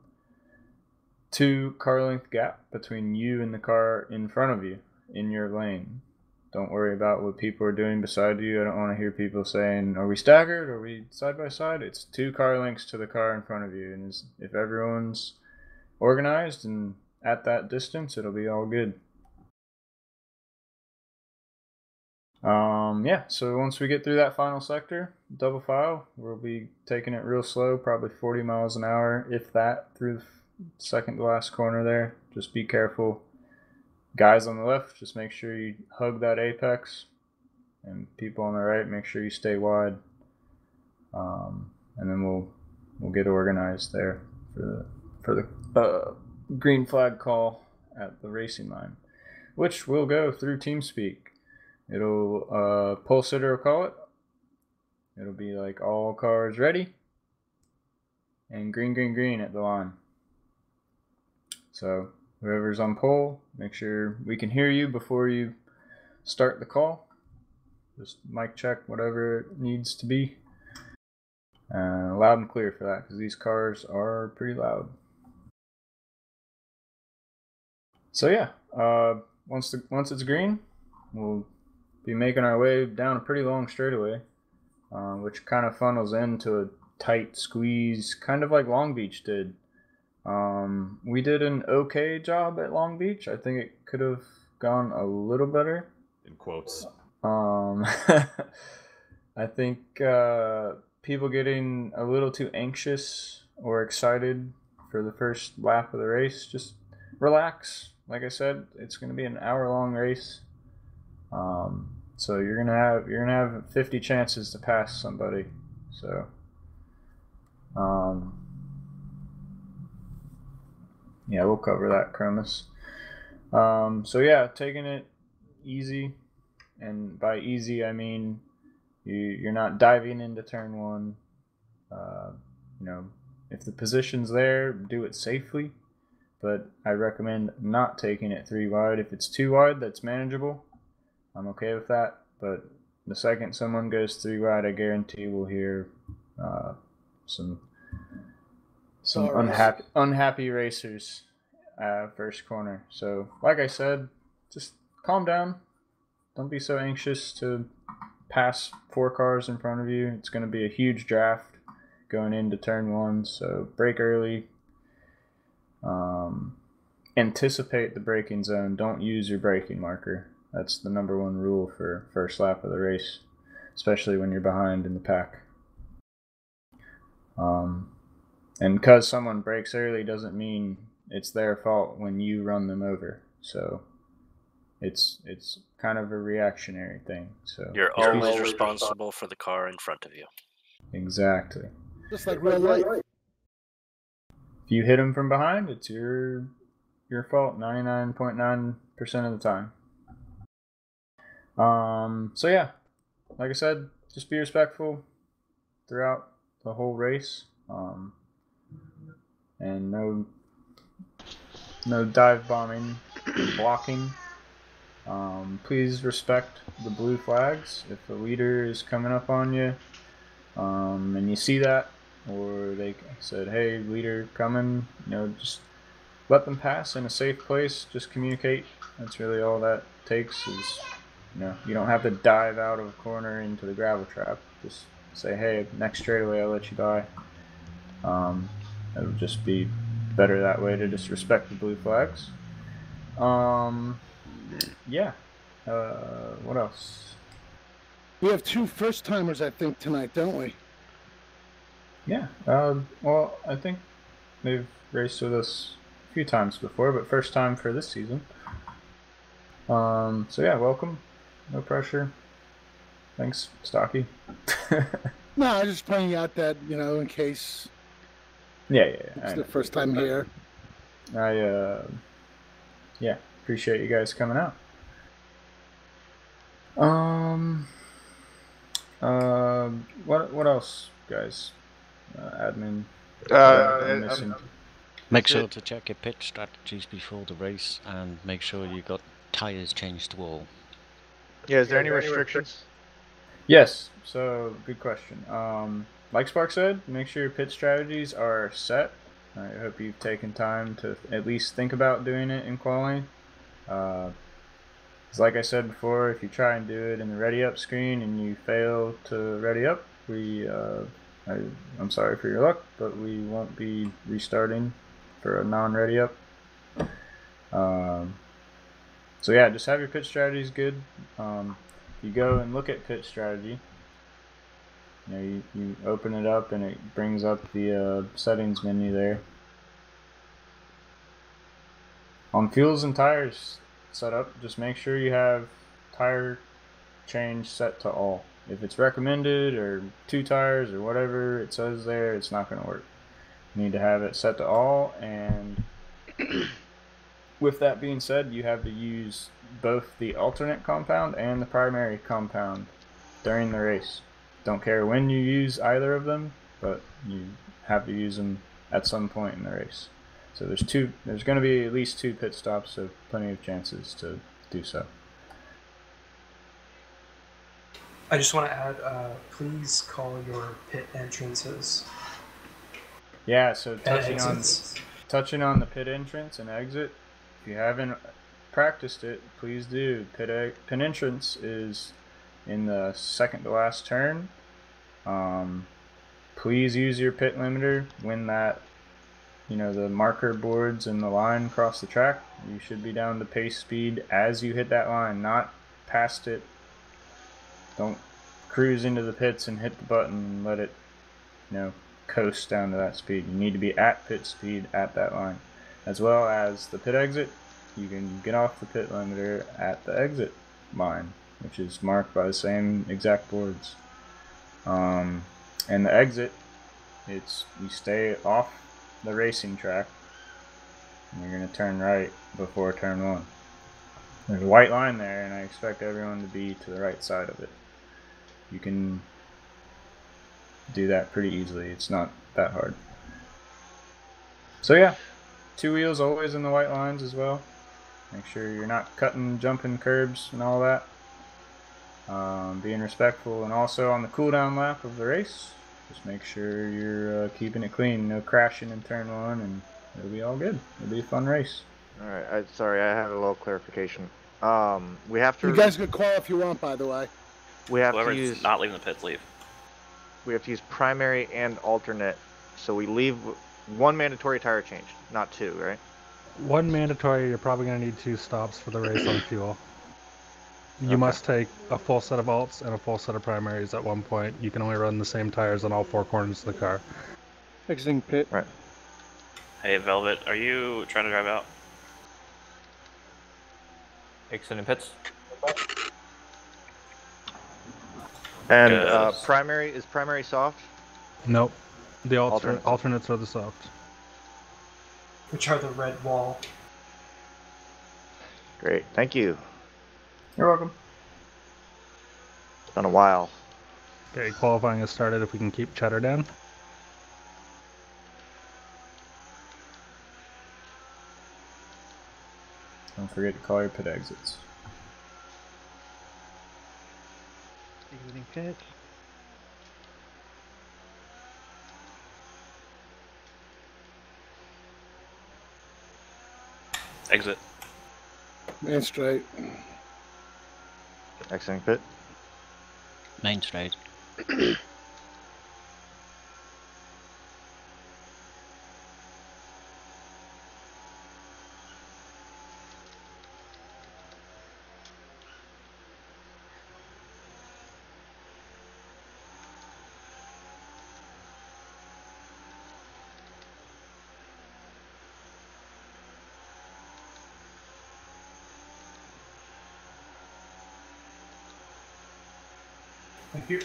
2 car length gap between you and the car in front of you in your lane. Don't worry about what people are doing beside you. I don't want to hear people saying, are we staggered? Are we side by side? It's 2 car lengths to the car in front of you. And if everyone's organized and at that distance, it'll be all good. Yeah, so once we get through that final sector, double file, we'll be taking it real slow, probably 40 miles an hour, if that, through the second to last corner there. Just be careful. Guys on the left, just make sure you hug that apex, and people on the right, make sure you stay wide. And then we'll get organized there for the green flag call at the racing line, which will go through TeamSpeak. It'll pole sitter will call it. It'll be like all cars ready, and green, green, green at the line. So whoever's on pole, make sure we can hear you before you start the call. Just mic check, whatever it needs to be. Loud and clear for that, because these cars are pretty loud. So yeah, once it's green, we'll be making our way down a pretty long straightaway, which kind of funnels into a tight squeeze, kind of like Long Beach did. We did an okay job at Long Beach. I think it could have gone a little better. In quotes. I think people getting a little too anxious or excited for the first lap of the race. Just relax. Like I said, it's going to be an hour-long race. So you're gonna have 50 chances to pass somebody. So yeah, we'll cover that, Chromus. So yeah, taking it easy, and by easy I mean you're not diving into turn one. If the position's there, do it safely. But I recommend not taking it 3 wide. If it's 2 wide, that's manageable. I'm okay with that, but the second someone goes 3 wide, I guarantee we'll hear some some unhappy racers first corner. So, like I said, just calm down. Don't be so anxious to pass 4 cars in front of you. It's going to be a huge draft going into turn 1, so brake early. Anticipate the braking zone. Don't use your braking marker. That's the #1 rule for first lap of the race, especially when you're behind in the pack. And because someone brakes early doesn't mean it's their fault when you run them over. So it's kind of a reactionary thing. So You're always responsible for the car in front of you. Exactly. Just like real life. If you hit them from behind, it's your fault 99.9% of the time. So yeah, like I said, just be respectful throughout the whole race. And no dive bombing, blocking. Please respect the blue flags. If the leader is coming up on you, and you see that, or they said, "Hey, leader coming," just let them pass in a safe place. Just communicate. That's really all that takes. Is you don't have to dive out of a corner into the gravel trap. Just say, "Hey, next straightaway, I'll let you by." It'll just be better that way to just respect the blue flags. Yeah. What else? We have 2 first-timers, I think, tonight, don't we? Yeah. Well, I think they've raced with us a few times before, but first time for this season. So yeah, welcome. No pressure. Thanks, Stocky. No, I was just pointing out that, in case Yeah. it's the first time here. Yeah, appreciate you guys coming out. What else, guys? Admin. Missing. Make sure to check your pit strategies before the race, and make sure you got tires changed to all. Yeah, is there any restrictions? Yes. So good question. Like Spark said, make sure your pit strategies are set. I hope you've taken time to at least think about doing it in quality. Like I said before, if you try and do it in the ready up screen and you fail to ready up, I'm sorry for your luck, but we won't be restarting for a non-ready up. So yeah, just have your pit strategies good. You go and look at pit strategy. You open it up and it brings up the settings menu there. On fuels and tires setup, just make sure you have tire change set to all. If it's recommended or 2 tires or whatever it says there, it's not going to work. You need to have it set to all, and with that being said, you have to use both the alternate compound and the primary compound during the race. Don't care when you use either of them, but you have to use them at some point in the race. So there's going to be at least 2 pit stops, so plenty of chances to do so. I just want to add, please call your pit entrances. Yeah, so touching on the pit entrance and exit, if you haven't practiced it, please do. Pit entrance is in the second to last turn. Please use your pit limiter when that, the marker boards and the line cross the track. You should be down to pace speed as you hit that line, not past it. Don't cruise into the pits and hit the button and let it, coast down to that speed. You need to be at pit speed at that line. As well as the pit exit, you can get off the pit limiter at the exit line, which is marked by the same exact boards. And the exit, you stay off the racing track and you're going to turn right before turn 1. There's a white line there, and I expect everyone to be to the right side of it. You can do that pretty easily. It's not that hard. So yeah, 2 wheels always in the white lines as well. Make sure you're not cutting, jumping curbs and all that. Being respectful, and also on the cooldown lap of the race, Just make sure you're keeping it clean, no crashing in turn one, and it'll be all good. It'll be a fun race. All right. Sorry, I had a little clarification. We have to. You guys could call if you want, by the way. We have Whoever's to use. not leaving the pits, leave. We have to use primary and alternate, so we leave one mandatory tire change, not two, right? One mandatory, you're probably going to need 2 stops for the race on fuel. You Okay. must take a full set of alts and a full set of primaries at one point. You can only run the same tires on all 4 corners of the car. Exiting pit. Right. Hey, Velvet, are you trying to drive out? Exiting pits. And Good. primary is primary soft. Nope. The Alternates. alternates are the soft. Which are the red wall. Great, thank you. You're welcome. It's been a while. Okay, qualifying has started if we can keep Cheddar down. Don't forget to call your pit exits. Exiting pit. Exit. Man straight. Exiting pit. Main straight. Thank you.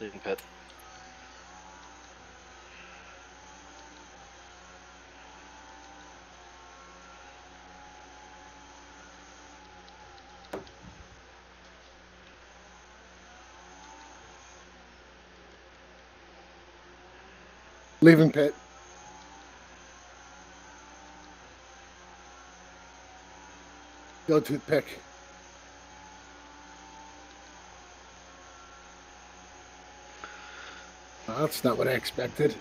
Leaving pit. Leaving pit. Go toothpick. Well, that's not what I expected.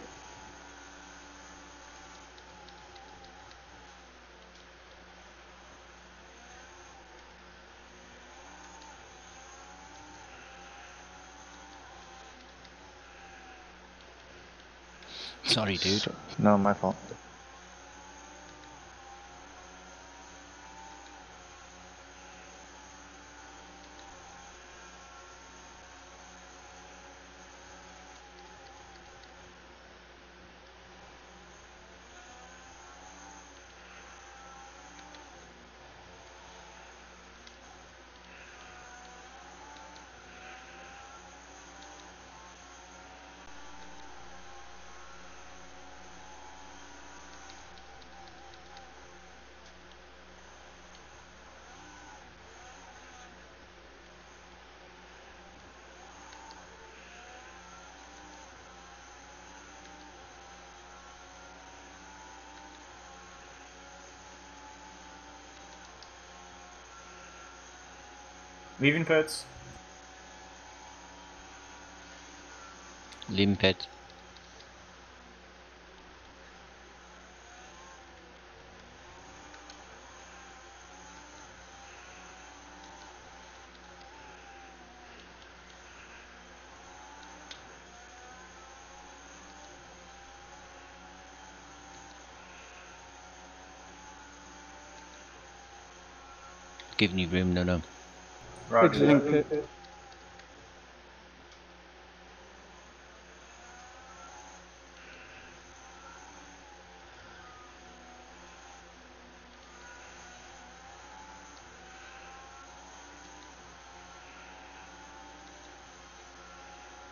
Sorry, dude. No, my fault. Leaving pits. Leaving pit. Giving you room, no. Exiting pit.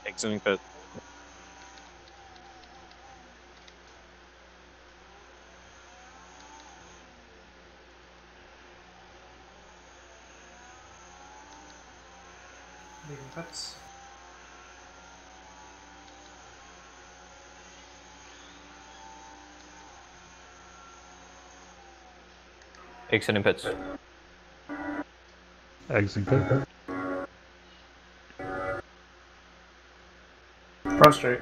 Exiting pit. Leaving pits. Exiting pits. Exiting pit. Front straight.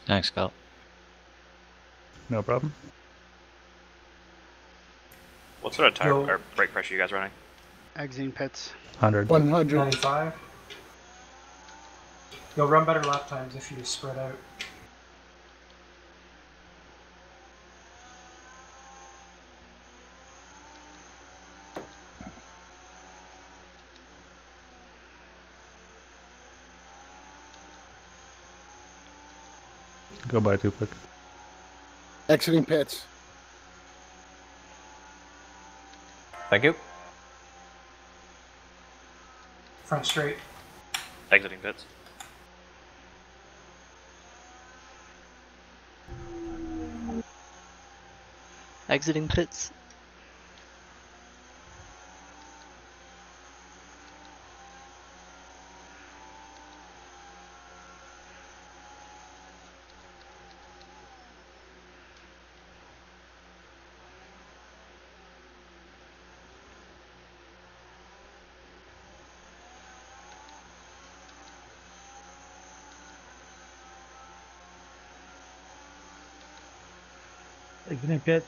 Thanks, Scott. No problem. What sort of tire or brake pressure are you guys running? Exiting pits. 100. 100. 95. You'll run better lap times if you spread out. Go by too quick. Exiting pits. Thank you. Front straight. Exiting pits. Exiting pits. Exiting pits.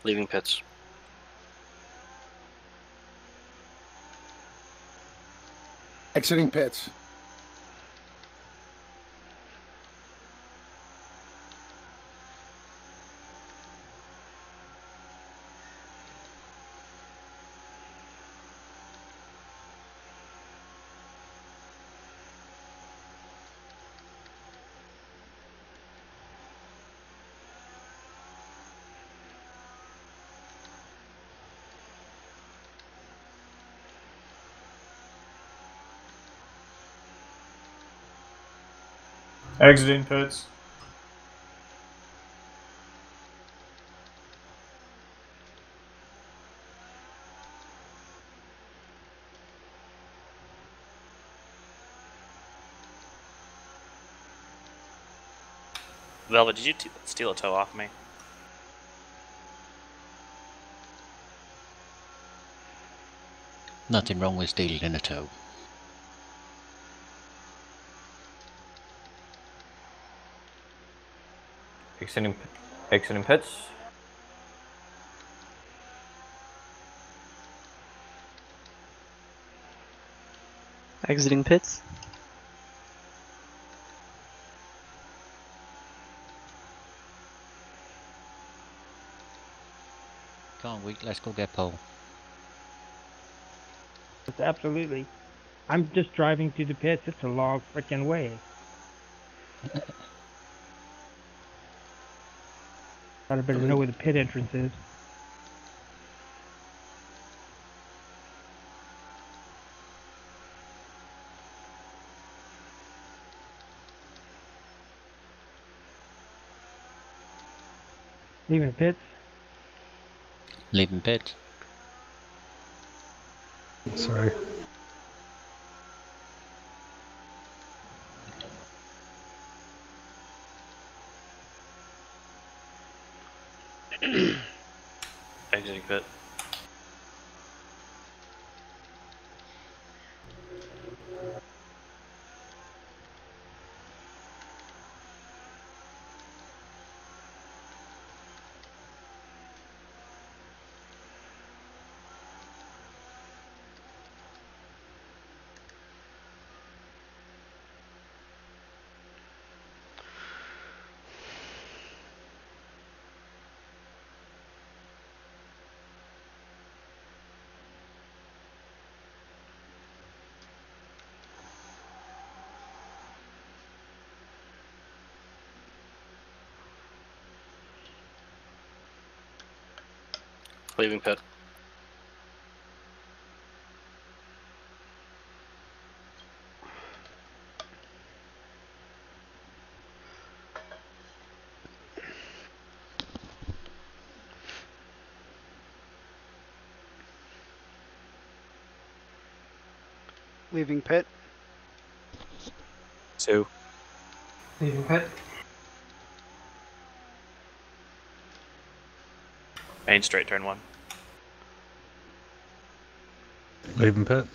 Leaving pits. Exiting pits. Exiting pits. Velvet, did you steal a toe off me? Nothing wrong with stealing a toe. Exiting pits. Exiting pits. Can't wait, let's go get Paul. It's absolutely. I'm just driving through the pits. It's a long frickin' way. Thought I better know where the pit entrance is. Leaving pits. Leaving pit. Sorry. Exiting pit. Leaving pit. Leaving pit. 2. Leaving pit. Main straight, turn 1. Leaving pit.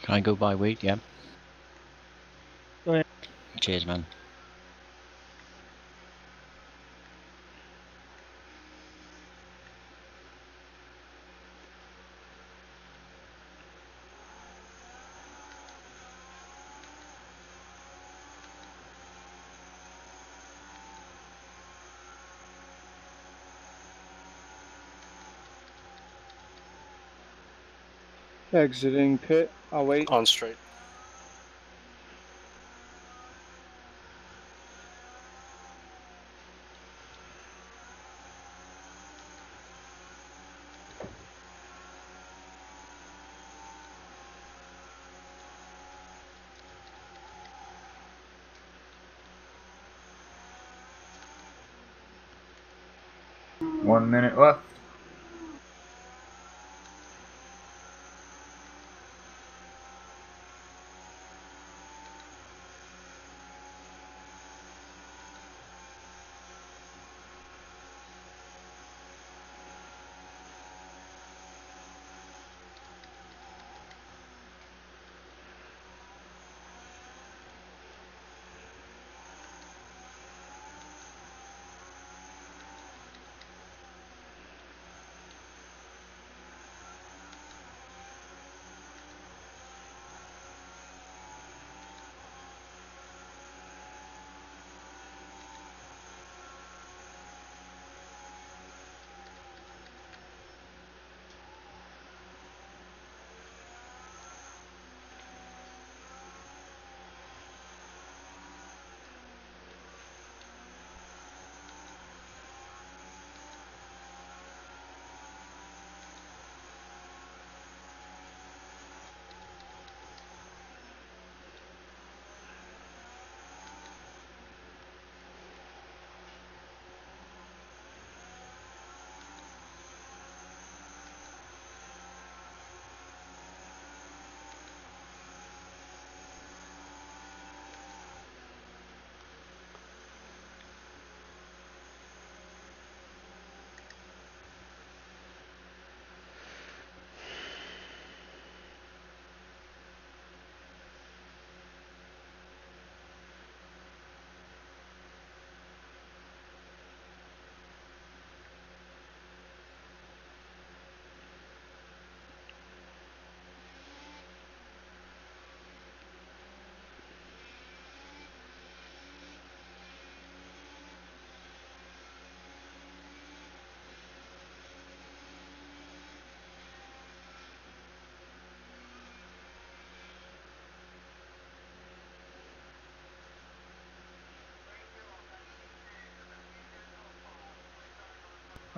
Can I go by weight? Yeah. Go ahead. Cheers, man. Exiting pit. I'll wait. On straight. One minute left.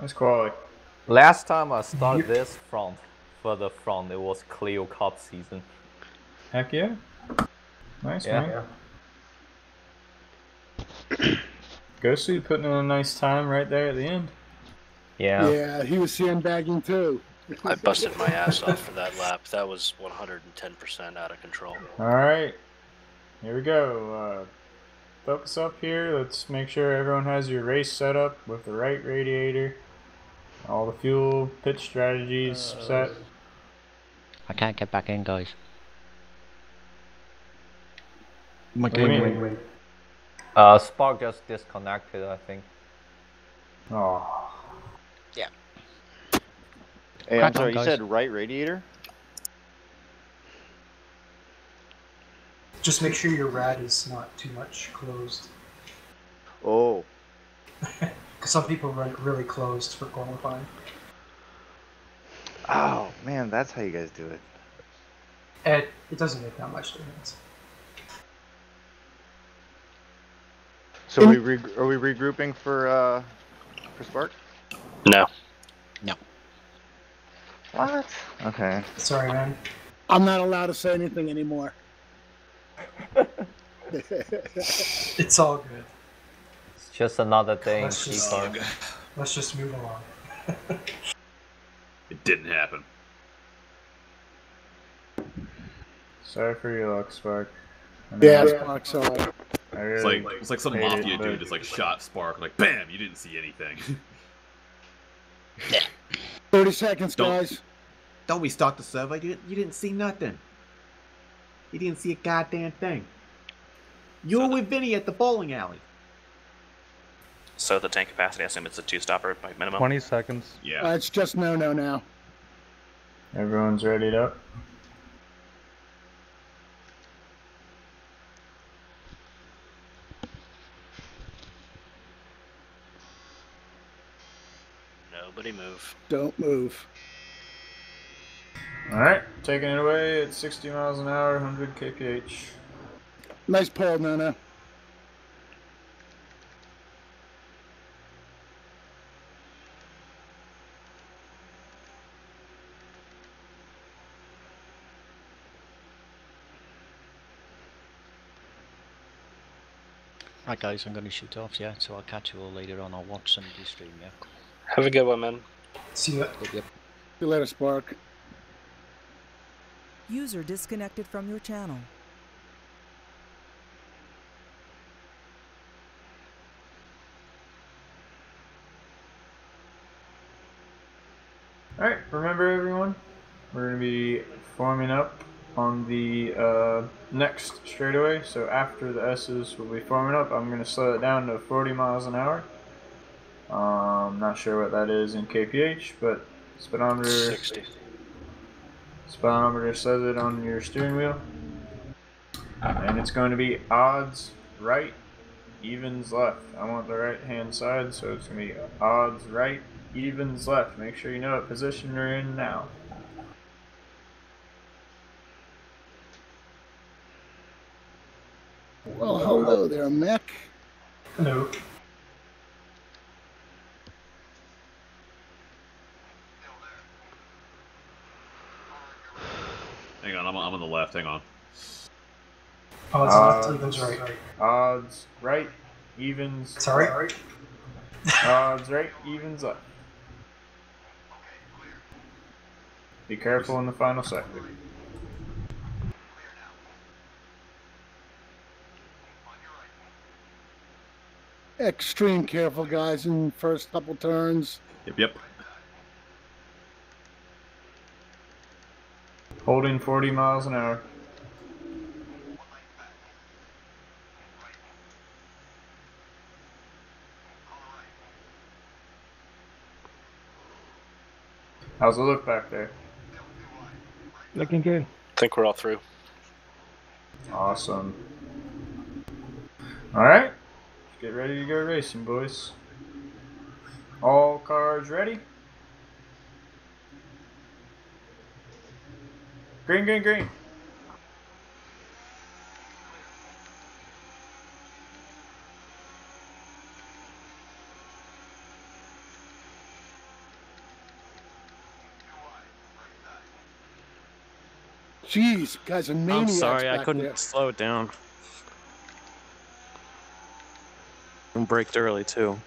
That's quality. Last time I started this front, further front, it was Clio Cup season. Heck yeah. Nice, Yeah. man. Ghostly putting in a nice time right there at the end. Yeah. Yeah, he was sandbagging too. I busted my ass off for that lap. That was 110% out of control. All right, here we go. Focus up here. Let's make sure everyone has your race set up with the right radiator. All the fuel, pitch strategies set. I can't get back in, guys. My What do you game mean? Spark just disconnected, I think. Oh. Yeah. Hey, Crack I'm sorry, on, you guys. said right radiator? Just make sure your rad is not too much closed. Oh. Because some people run really closed for qualifying. Oh, man, that's how you guys do it. It doesn't make that much difference. So are we regrouping for Spark? No. No. What? Okay. Sorry, man. I'm not allowed to say anything anymore. It's all good. It's just another day in Let's just, car. let's just move along. It didn't happen. Sorry for your luck, Spark. Yeah, Spark, sorry. It's like some mafia dude just like shot Spark, like bam, you didn't see anything. 30 seconds, guys. Don't we start the survey? You didn't see nothing. You didn't see a goddamn thing. You were with Vinny at the bowling alley. So the tank capacity, I assume it's a 2-stopper by minimum. 20 seconds. Yeah. It's just no now. Everyone's readied up. Nobody move. Don't move. Alright, taking it away at 60 miles an hour, 100 kph. Nice pull, Nana. Right, guys, I'm going to shoot off, yeah? So I'll catch you all later on. I'll watch some of your stream, yeah? Have a good one, man. See ya. Yep. See you later, Spark. User disconnected from your channel. Alright, remember everyone, we're going to be forming up on the next straightaway, so after the S's will be forming up. I'm going to slow it down to 40 miles an hour. Not sure what that is in kph, but speedometer 60. Speedometer says it on your steering wheel. And it's going to be odds right, evens left. I want the right hand side, so it's going to be odds right, evens left. Make sure you know what position you're in now. Well, hello there, Mick. Hello. Hang on, I'm on the left. Hang on. Odds left, evens right. Odds right, evens. Sorry? Odds right, evens left. Be careful in the final sector. Extreme careful, guys, in first couple turns. Yep. Holding 40 miles an hour. How's it look back there? Looking good. I think we're all through. Awesome. Alright, get ready to go racing, boys. All cars ready? Green, green, green. Jeez, guys are maniacs I'm sorry, I back couldn't there. slow it down. And braked early too.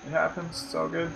It happens. It's all good.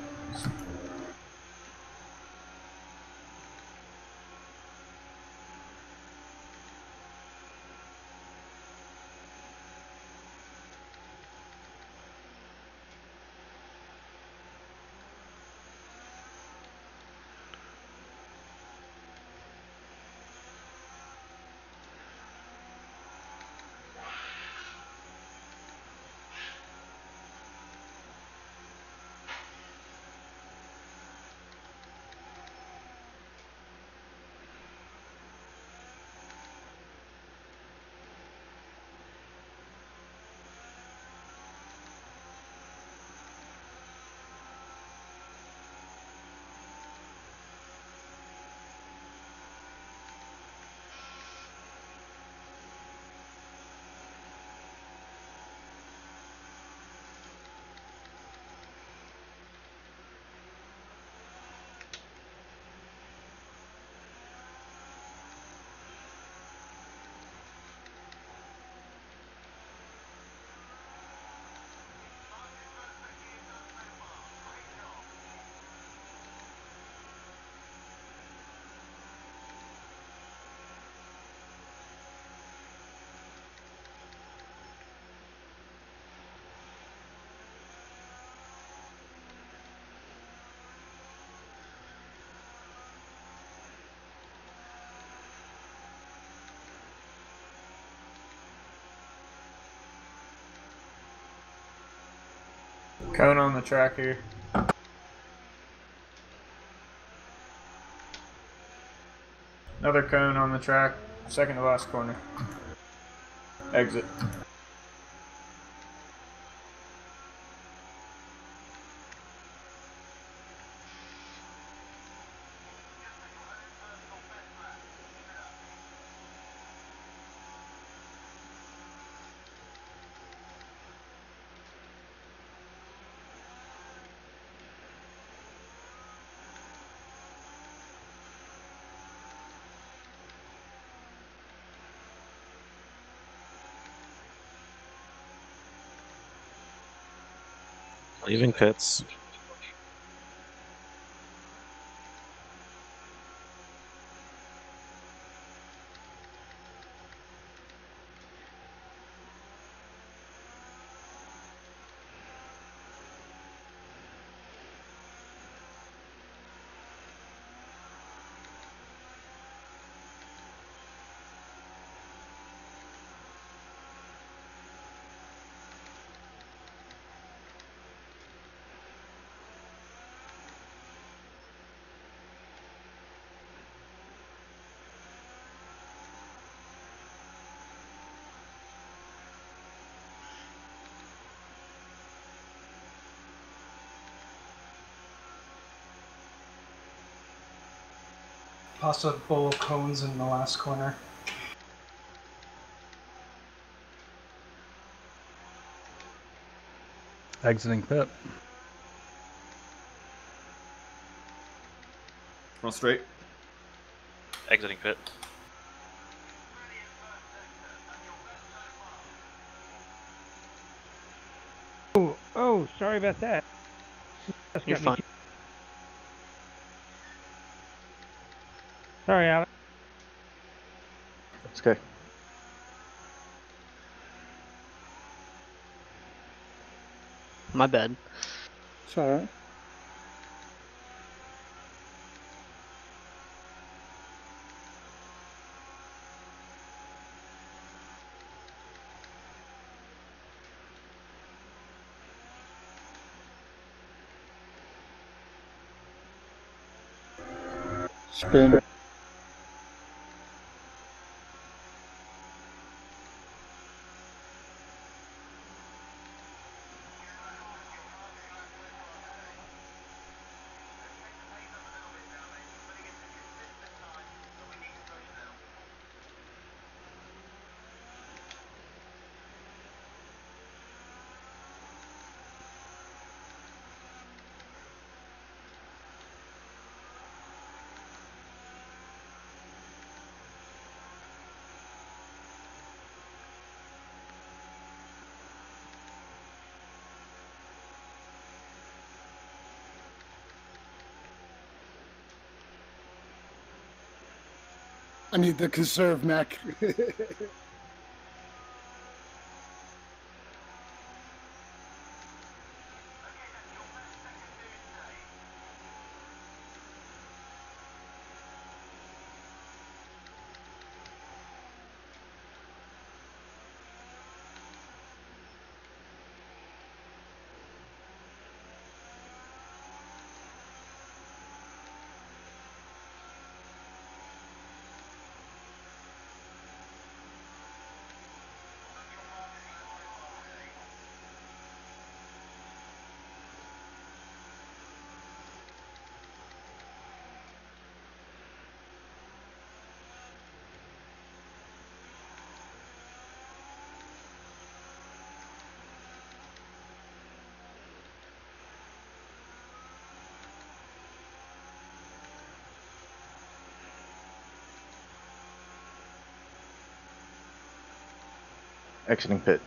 Cone on the track here. Another cone on the track. Second to last corner. Exit. Leaving pits. Possible cones in the last corner. Exiting pit. On straight. Exiting pit. Oh, sorry about that. Just You're got me fine. too. Sorry, Alex. It's okay. My bad. It's alright. Spin. I need to conserve mech. Exiting pit.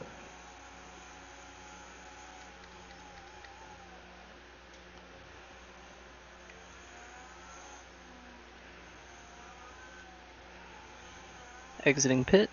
Exiting pit.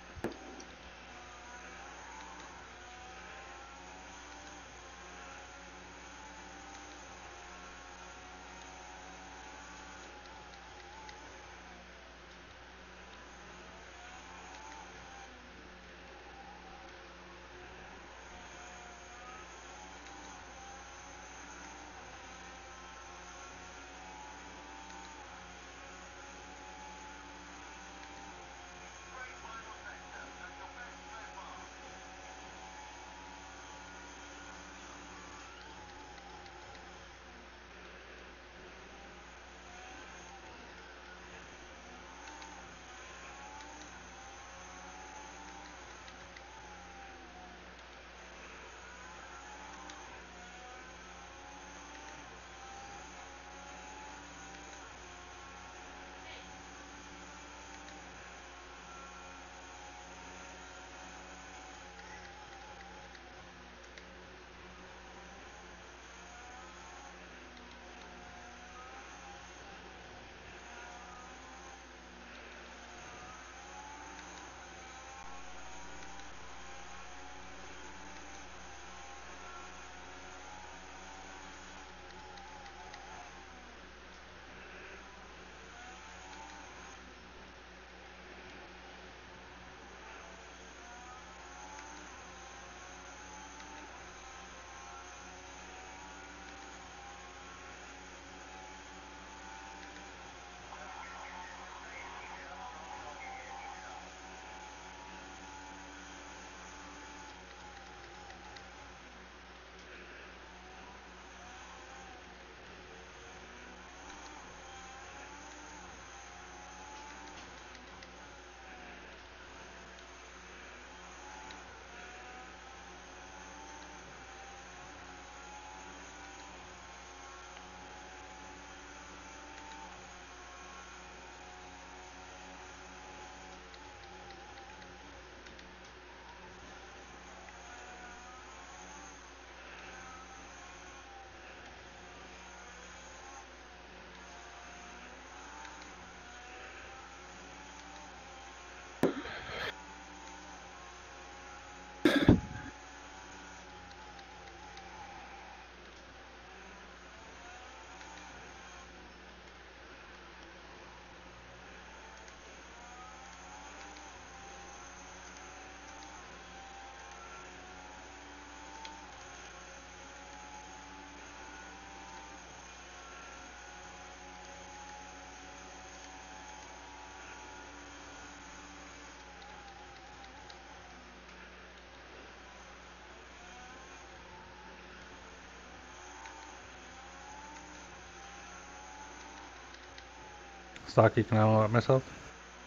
Stocky, can I unlock myself?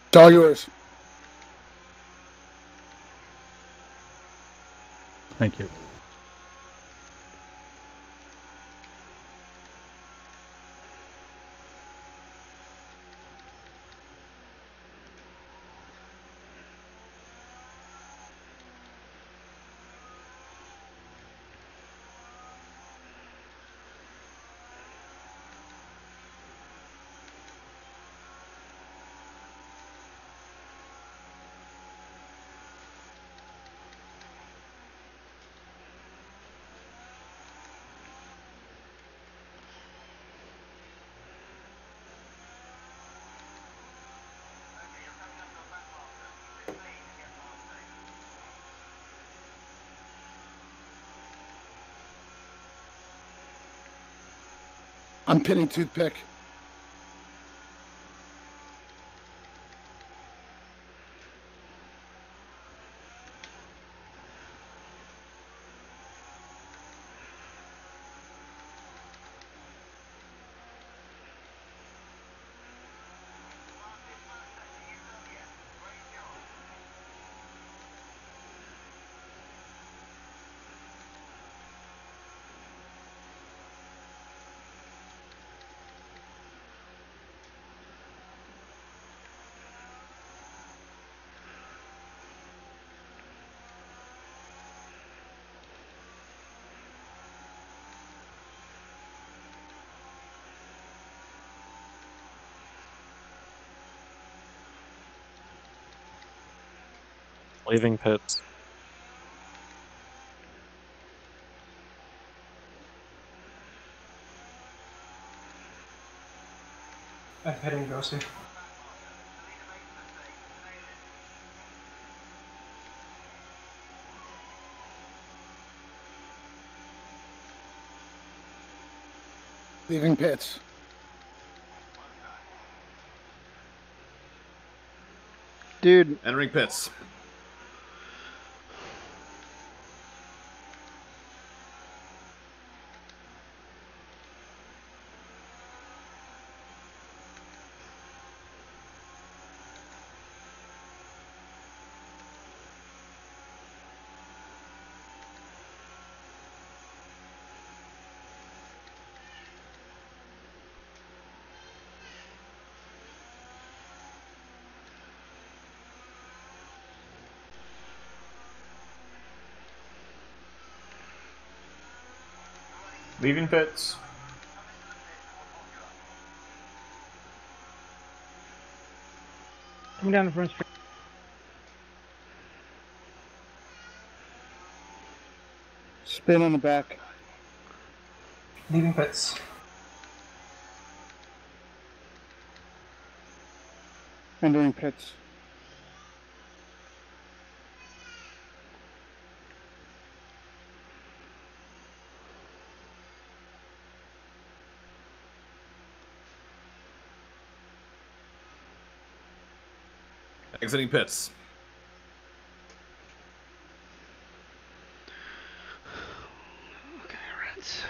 It's all yours. Thank you. I'm pinning toothpick. Leaving pits. I'm hitting Ghosty. Leaving pits. Dude. Entering pits. Leaving pits. Coming down the front street. Spin on the back. Leaving pits. Entering pits. Exiting pits. Okay, Reds.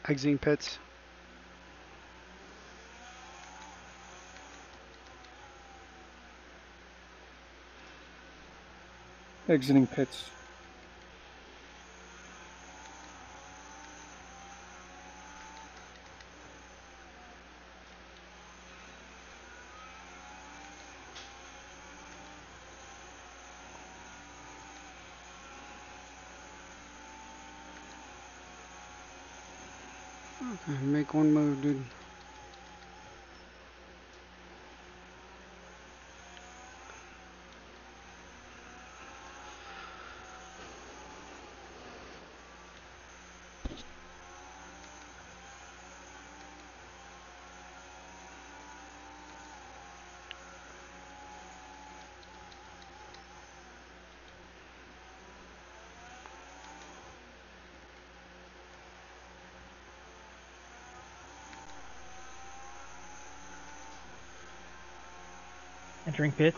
Exiting pits. Exiting pits. Okay, make one move, dude. Entering pit.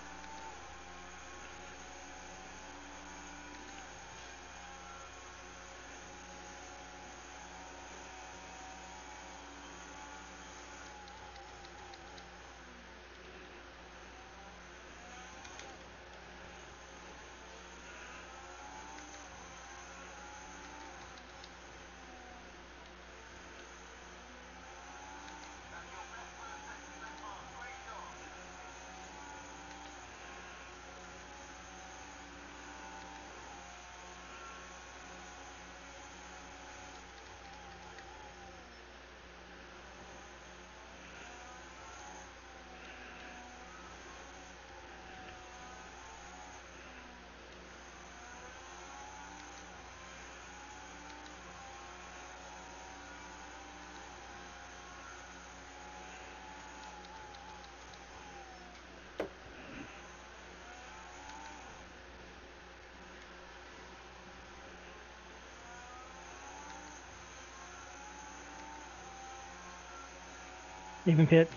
Even pits.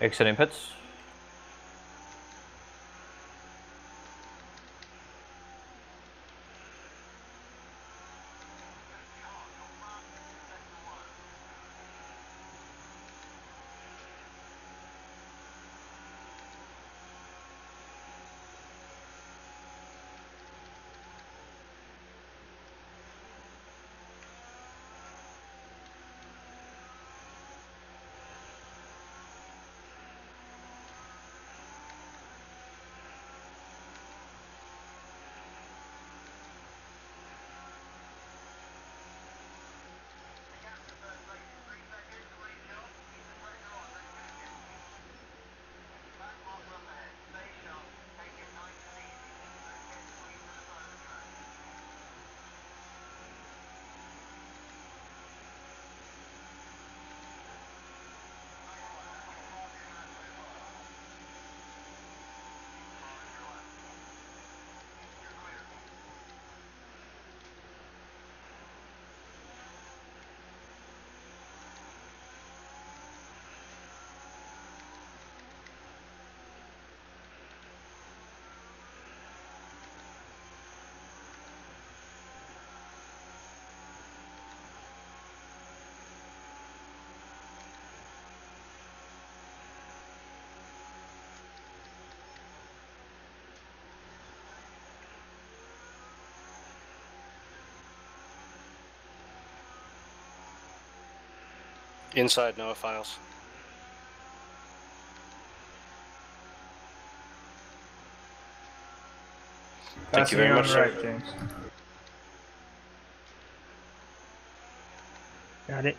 Exiting pits. Inside Noah files. Thank you very Passing much, on sir. right, James. Got it.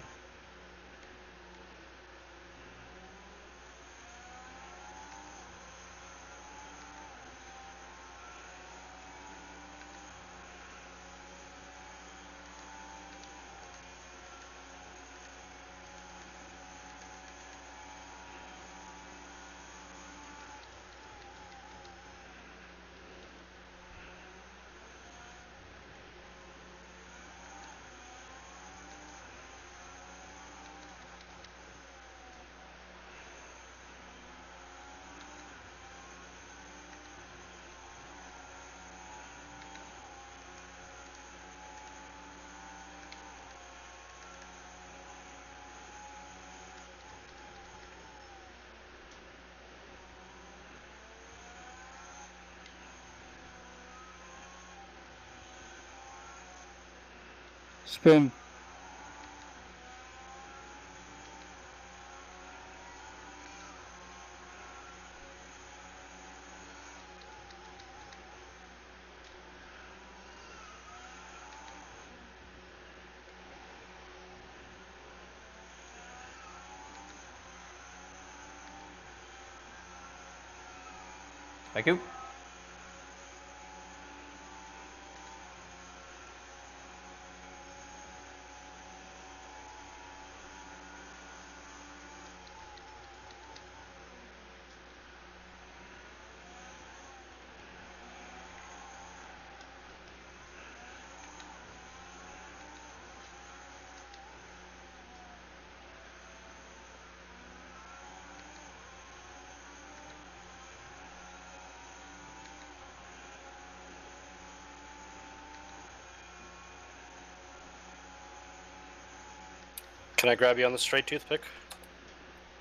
Spin. Thank you. Can I grab you on the straight toothpick?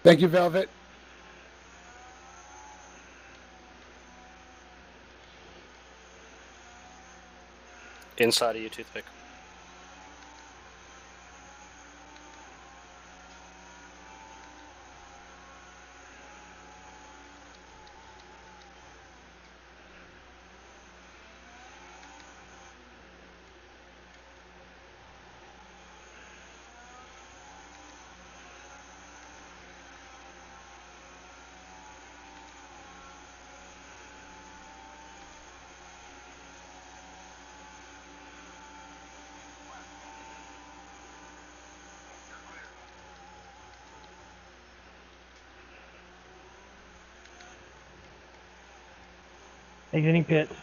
Thank you, Velvet. Inside of you, toothpick. Exiting pits.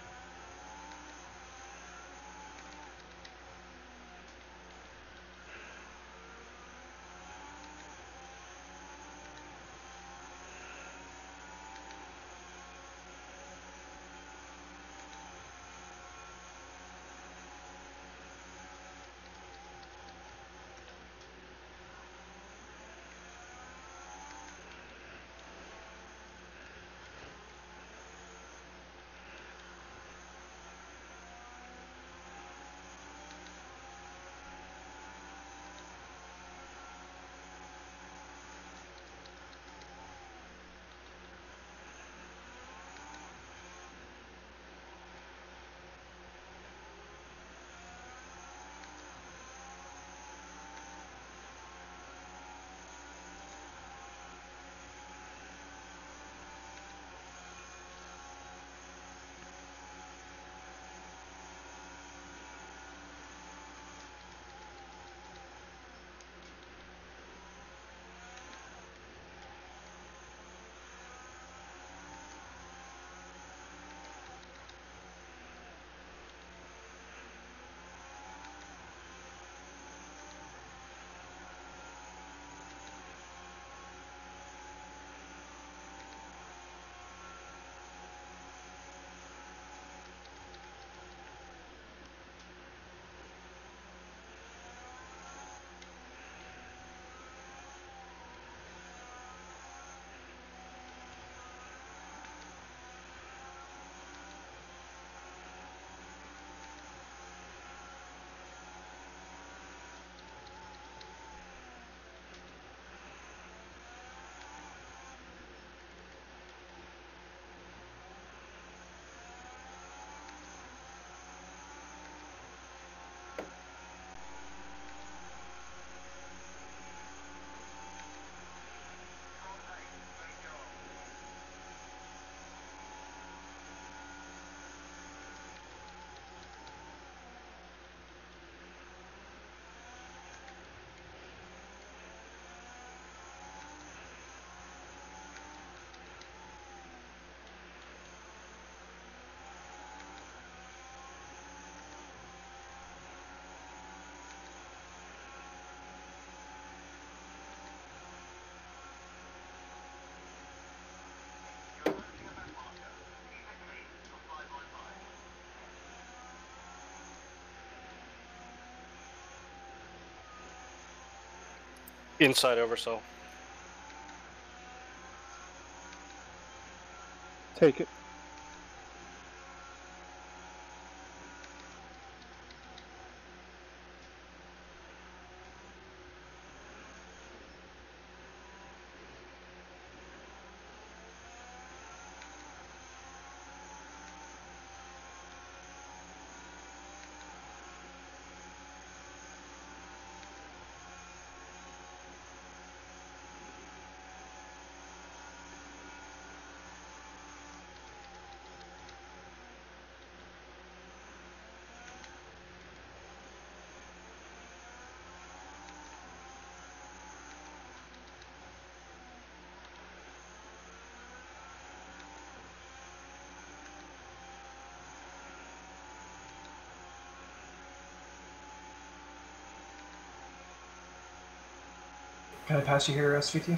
Inside oversoul. Take it. Can I pass you here, SVT?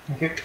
Thank you.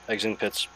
Exiting pits.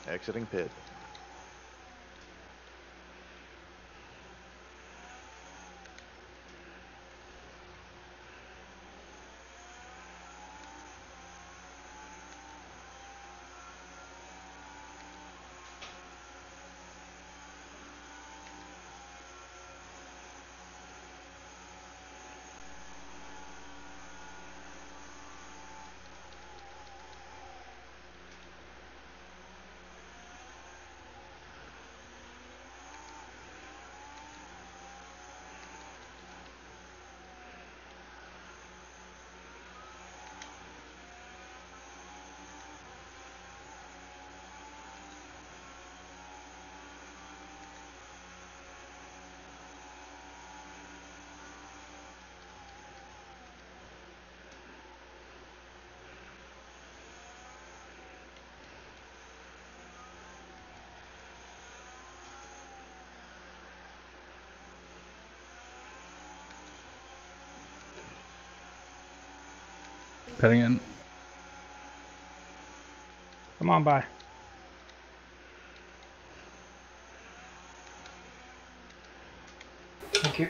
Exiting pit. Petting in. Come on by. Thank you.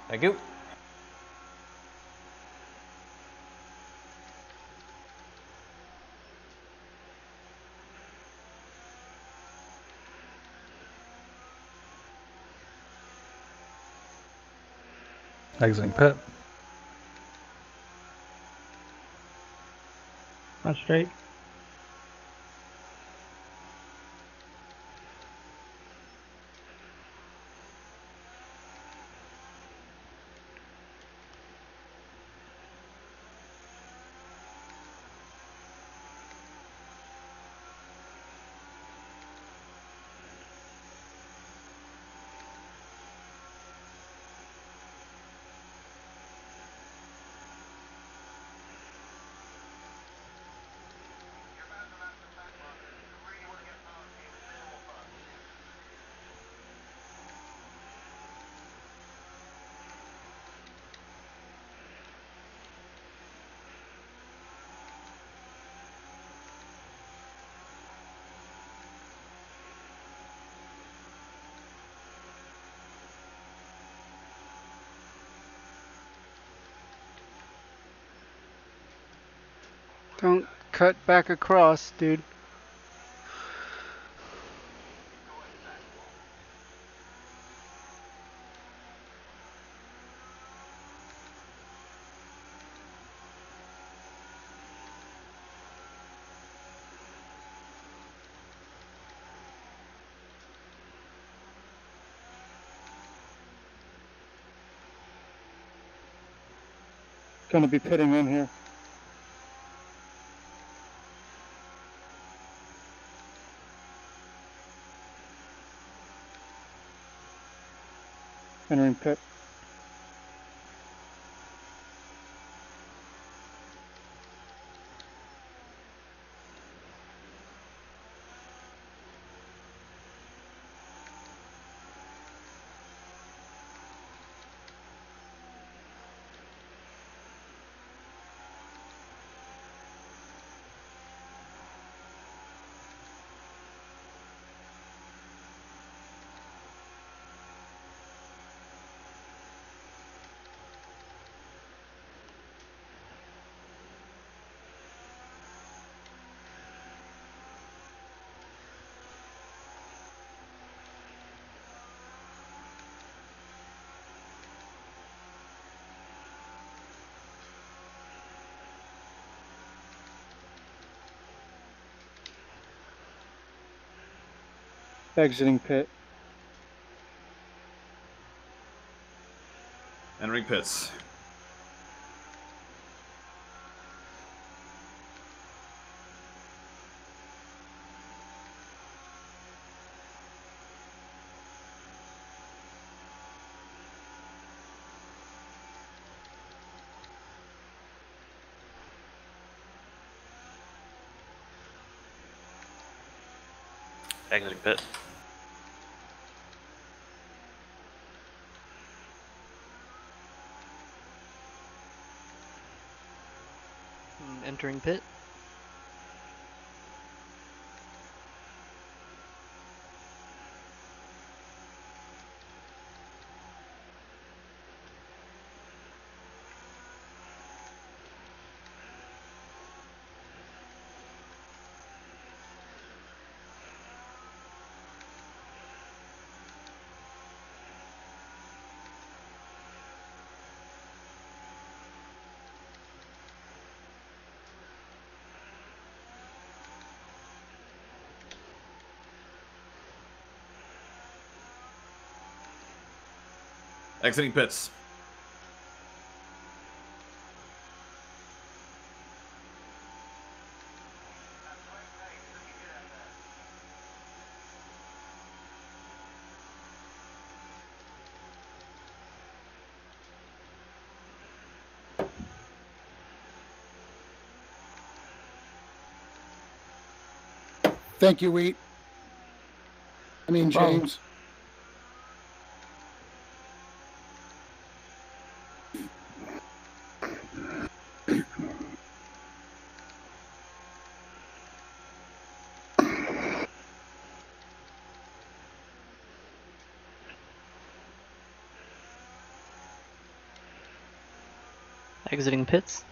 Thank you. Exiting pit. Not straight. Don't cut back across, dude. Gonna be pitting in here. Entering pit. Exiting pit. Entering pits. Exiting pit. Entering pit. Exiting pits. Thank you, Wheat. I mean, James. Exiting pits.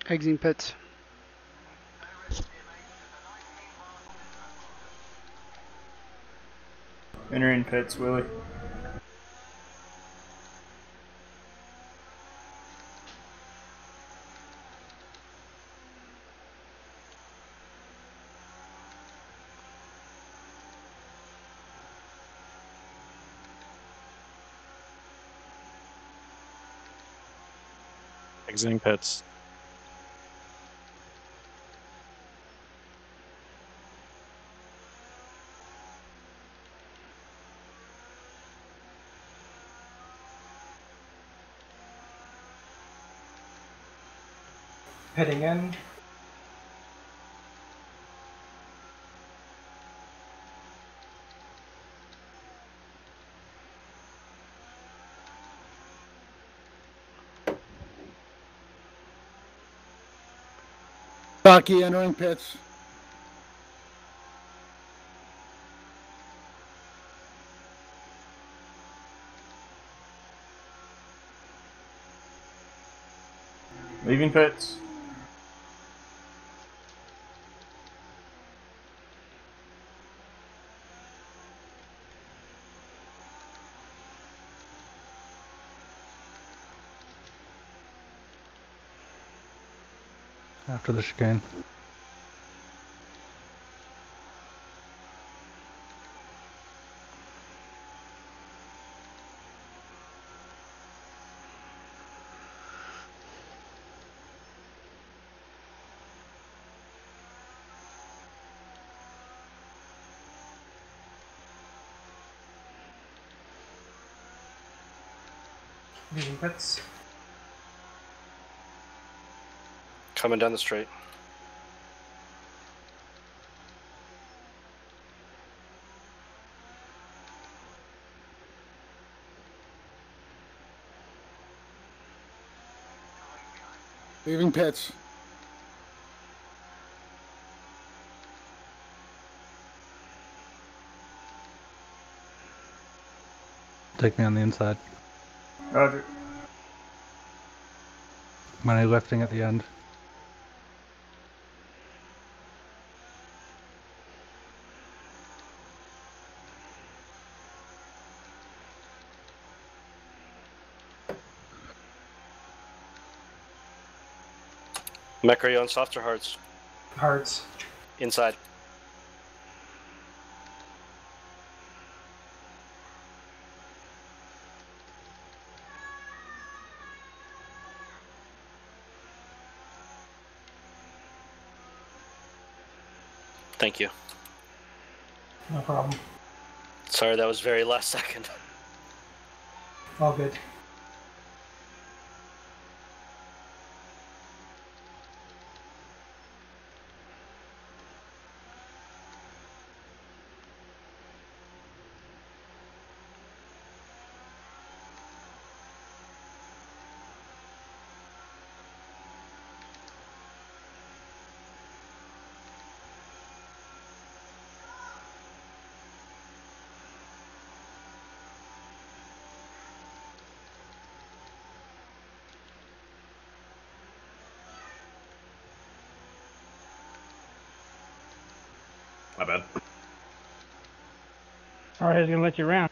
Exiting pits. Entering pits, Willie. Exiting pits. Pitting in. Stocky entering pits. Leaving pits. After the chicane. Leaving pits. Coming down the straight. Leaving pits. Take me on the inside. Roger. Money lifting at the end. Mech, are you on softs or hards? Hards. Inside. Thank you. No problem. Sorry, that was very last second. All good. My bad. All right, I was gonna let you around.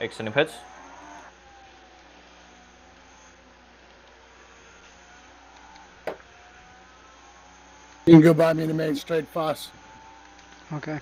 Exiting pits. You can go by me to main straight, Phos. Okay.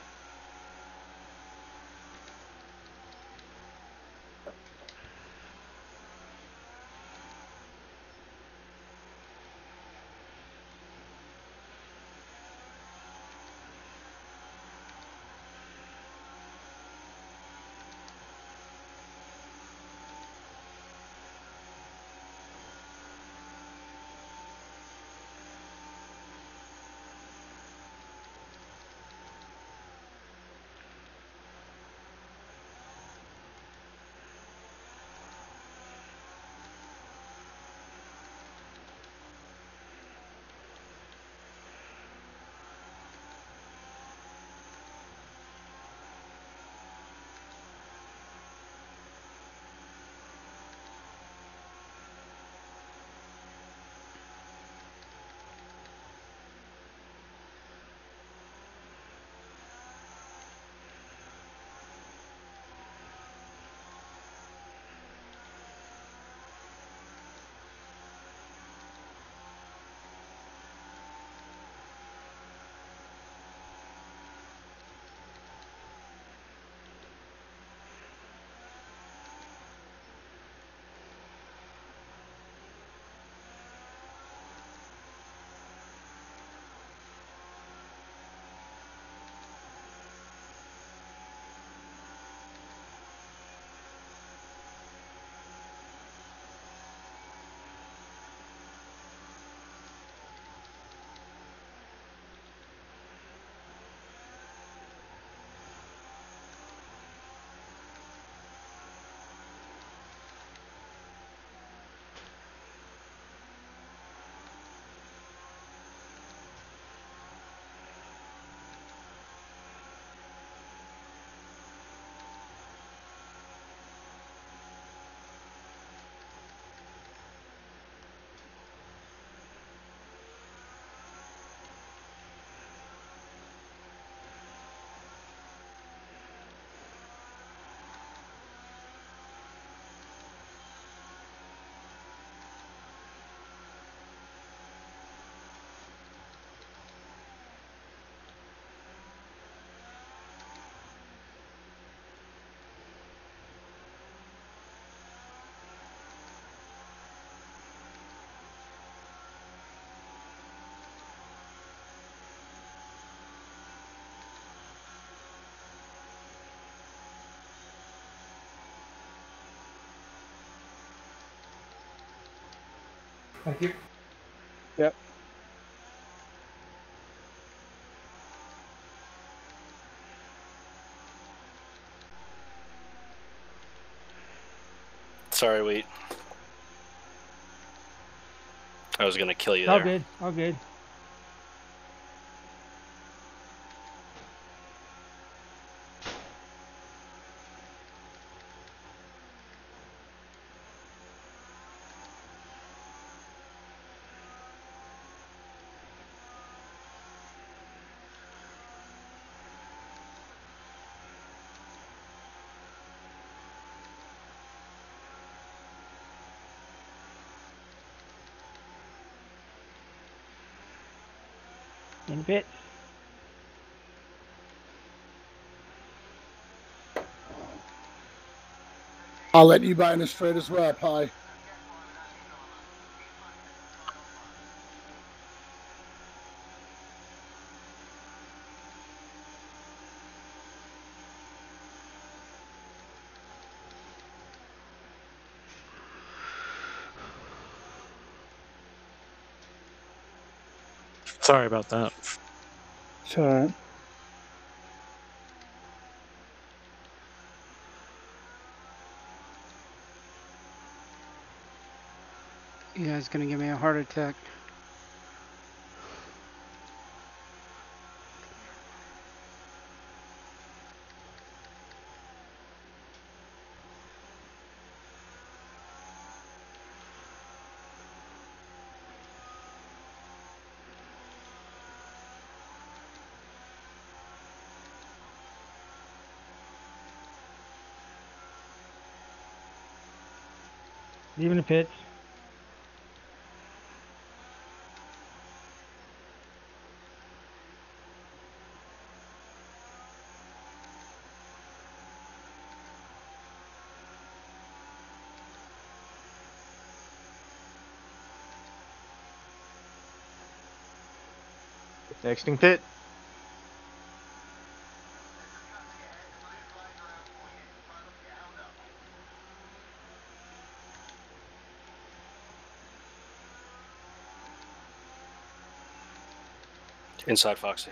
Thank you. Yep. Sorry, wait. I was gonna kill you All there. good. All good. In pits. I'll let you buy in a straight as well, Pi. Sorry about that. It's alright. You guys gonna give me a heart attack? Leaving the pits. Exiting pit. Inside Foxy.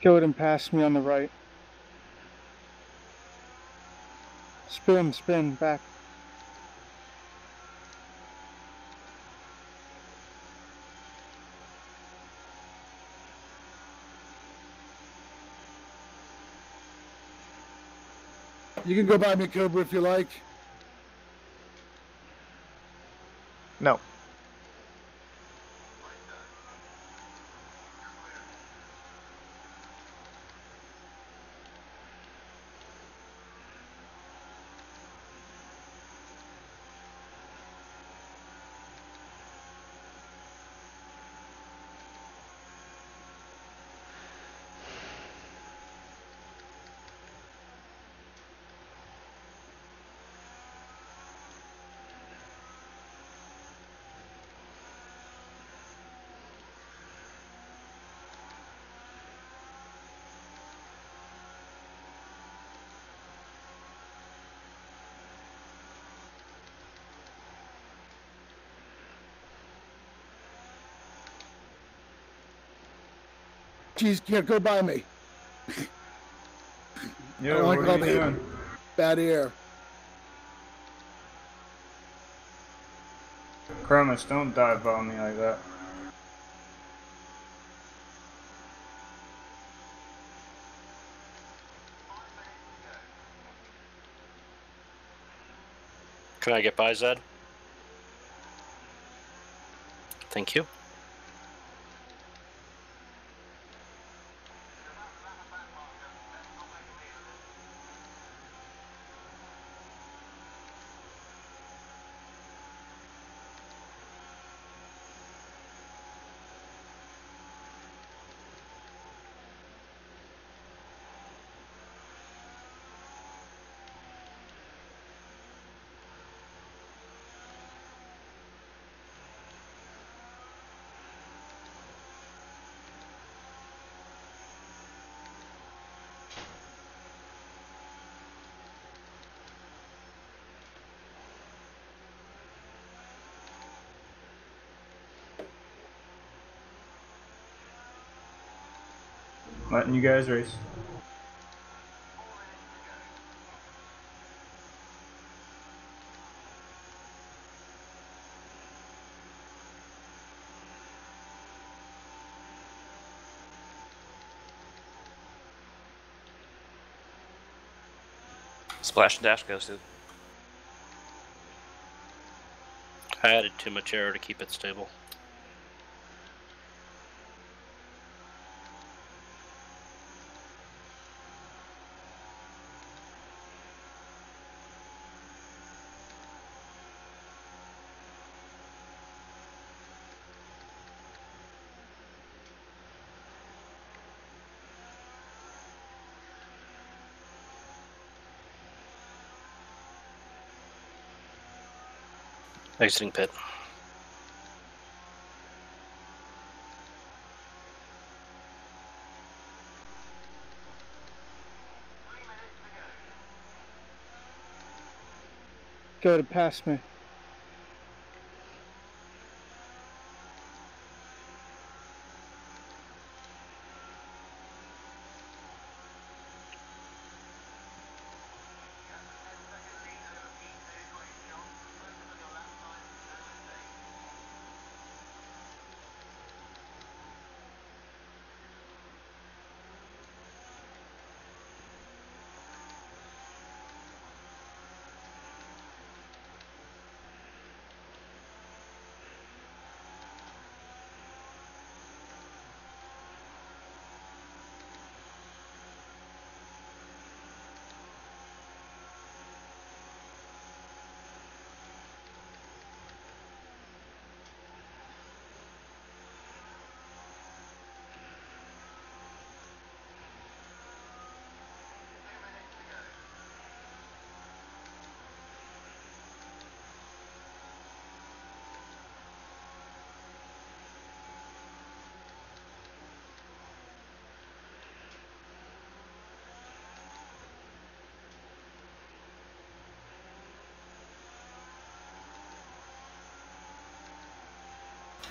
Go ahead and pass me on the right. Spin, back. You can go by me, Cobra, if you like. No. Jeez, can't go by me. Yo, I don't like what all are you the doing? bad air. Cronus, don't dive bomb me like that. Can I get by, Zed? Thank you. Letting you guys race. Splash and dash goes to. I added too much air to keep it stable. Exiting pit. Go to pass me.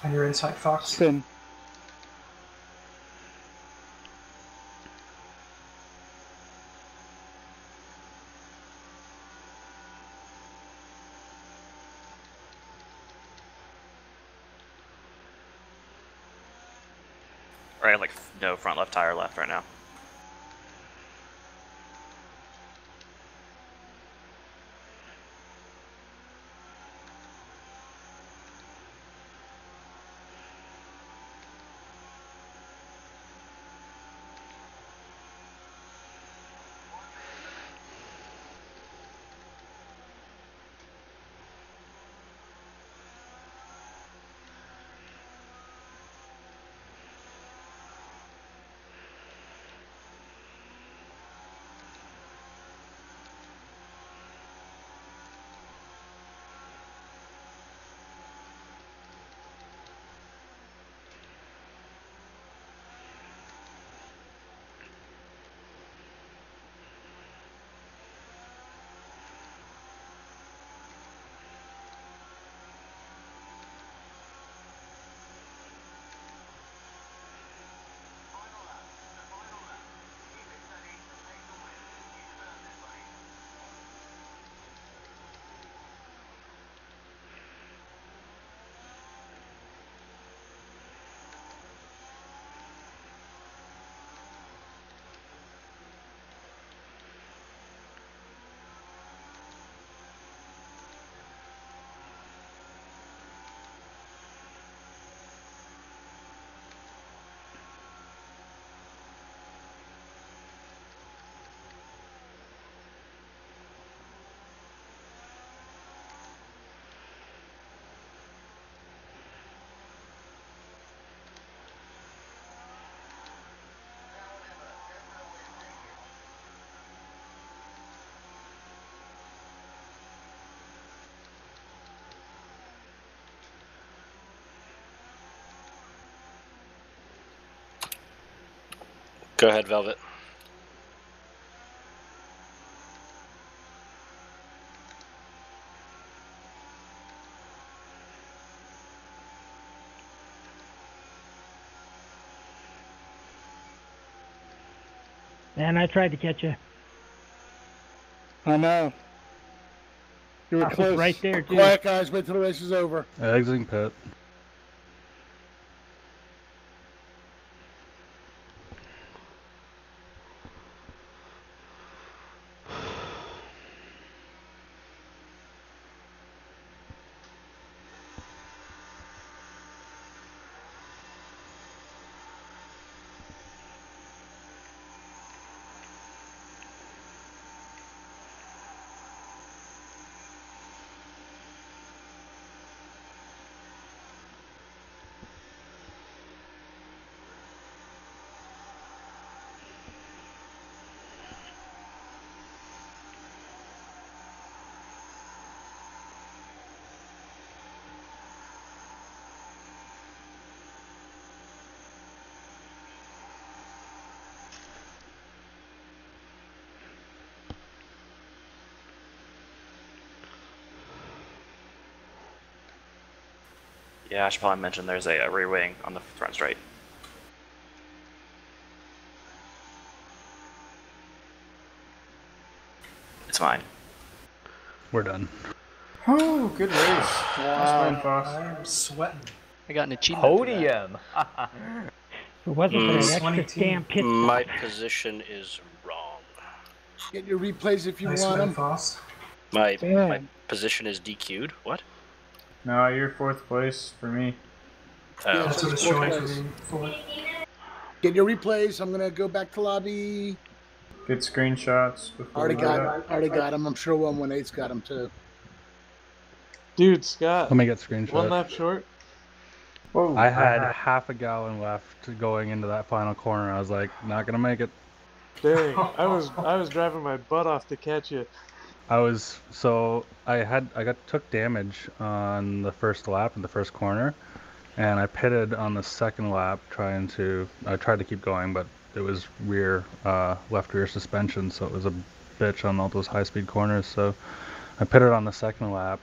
On your inside, Fox. Spin. Right, like no front left tire left right now. Go ahead, Velvet. And I tried to catch you. I know. You were I was close. right there, too. Quiet, guys. Wait till the race is over. Exiting pit. Yeah, I should probably mention there's a rear wing on the front straight. It's fine. We're done. Oh, good race. Wow. Nice win, Phos. I am sweating. I got an achievement. for that. Podium. If it wasn't for that 20 extra damn pit My stop. position is wrong. Get your replays if you Nice want win, them. Phos. My Damn. position is DQ'd. What? No, you're 4th place for me. Oh. That's what it's Fourth showing place. for me. For Get your replays. I'm gonna go back to lobby. Get screenshots before Already we do that. got them. I'm sure 118's got them too. Dude, Scott. Let me get screenshots. One lap short. Whoa. I had half a gallon left going into that final corner. I was like, not gonna make it. Dang, I was driving my butt off to catch you. I took damage on the first lap in the first corner, and I pitted on the second lap I tried to keep going, but it was left rear suspension, so it was a bitch on all those high speed corners. So I pitted on the second lap,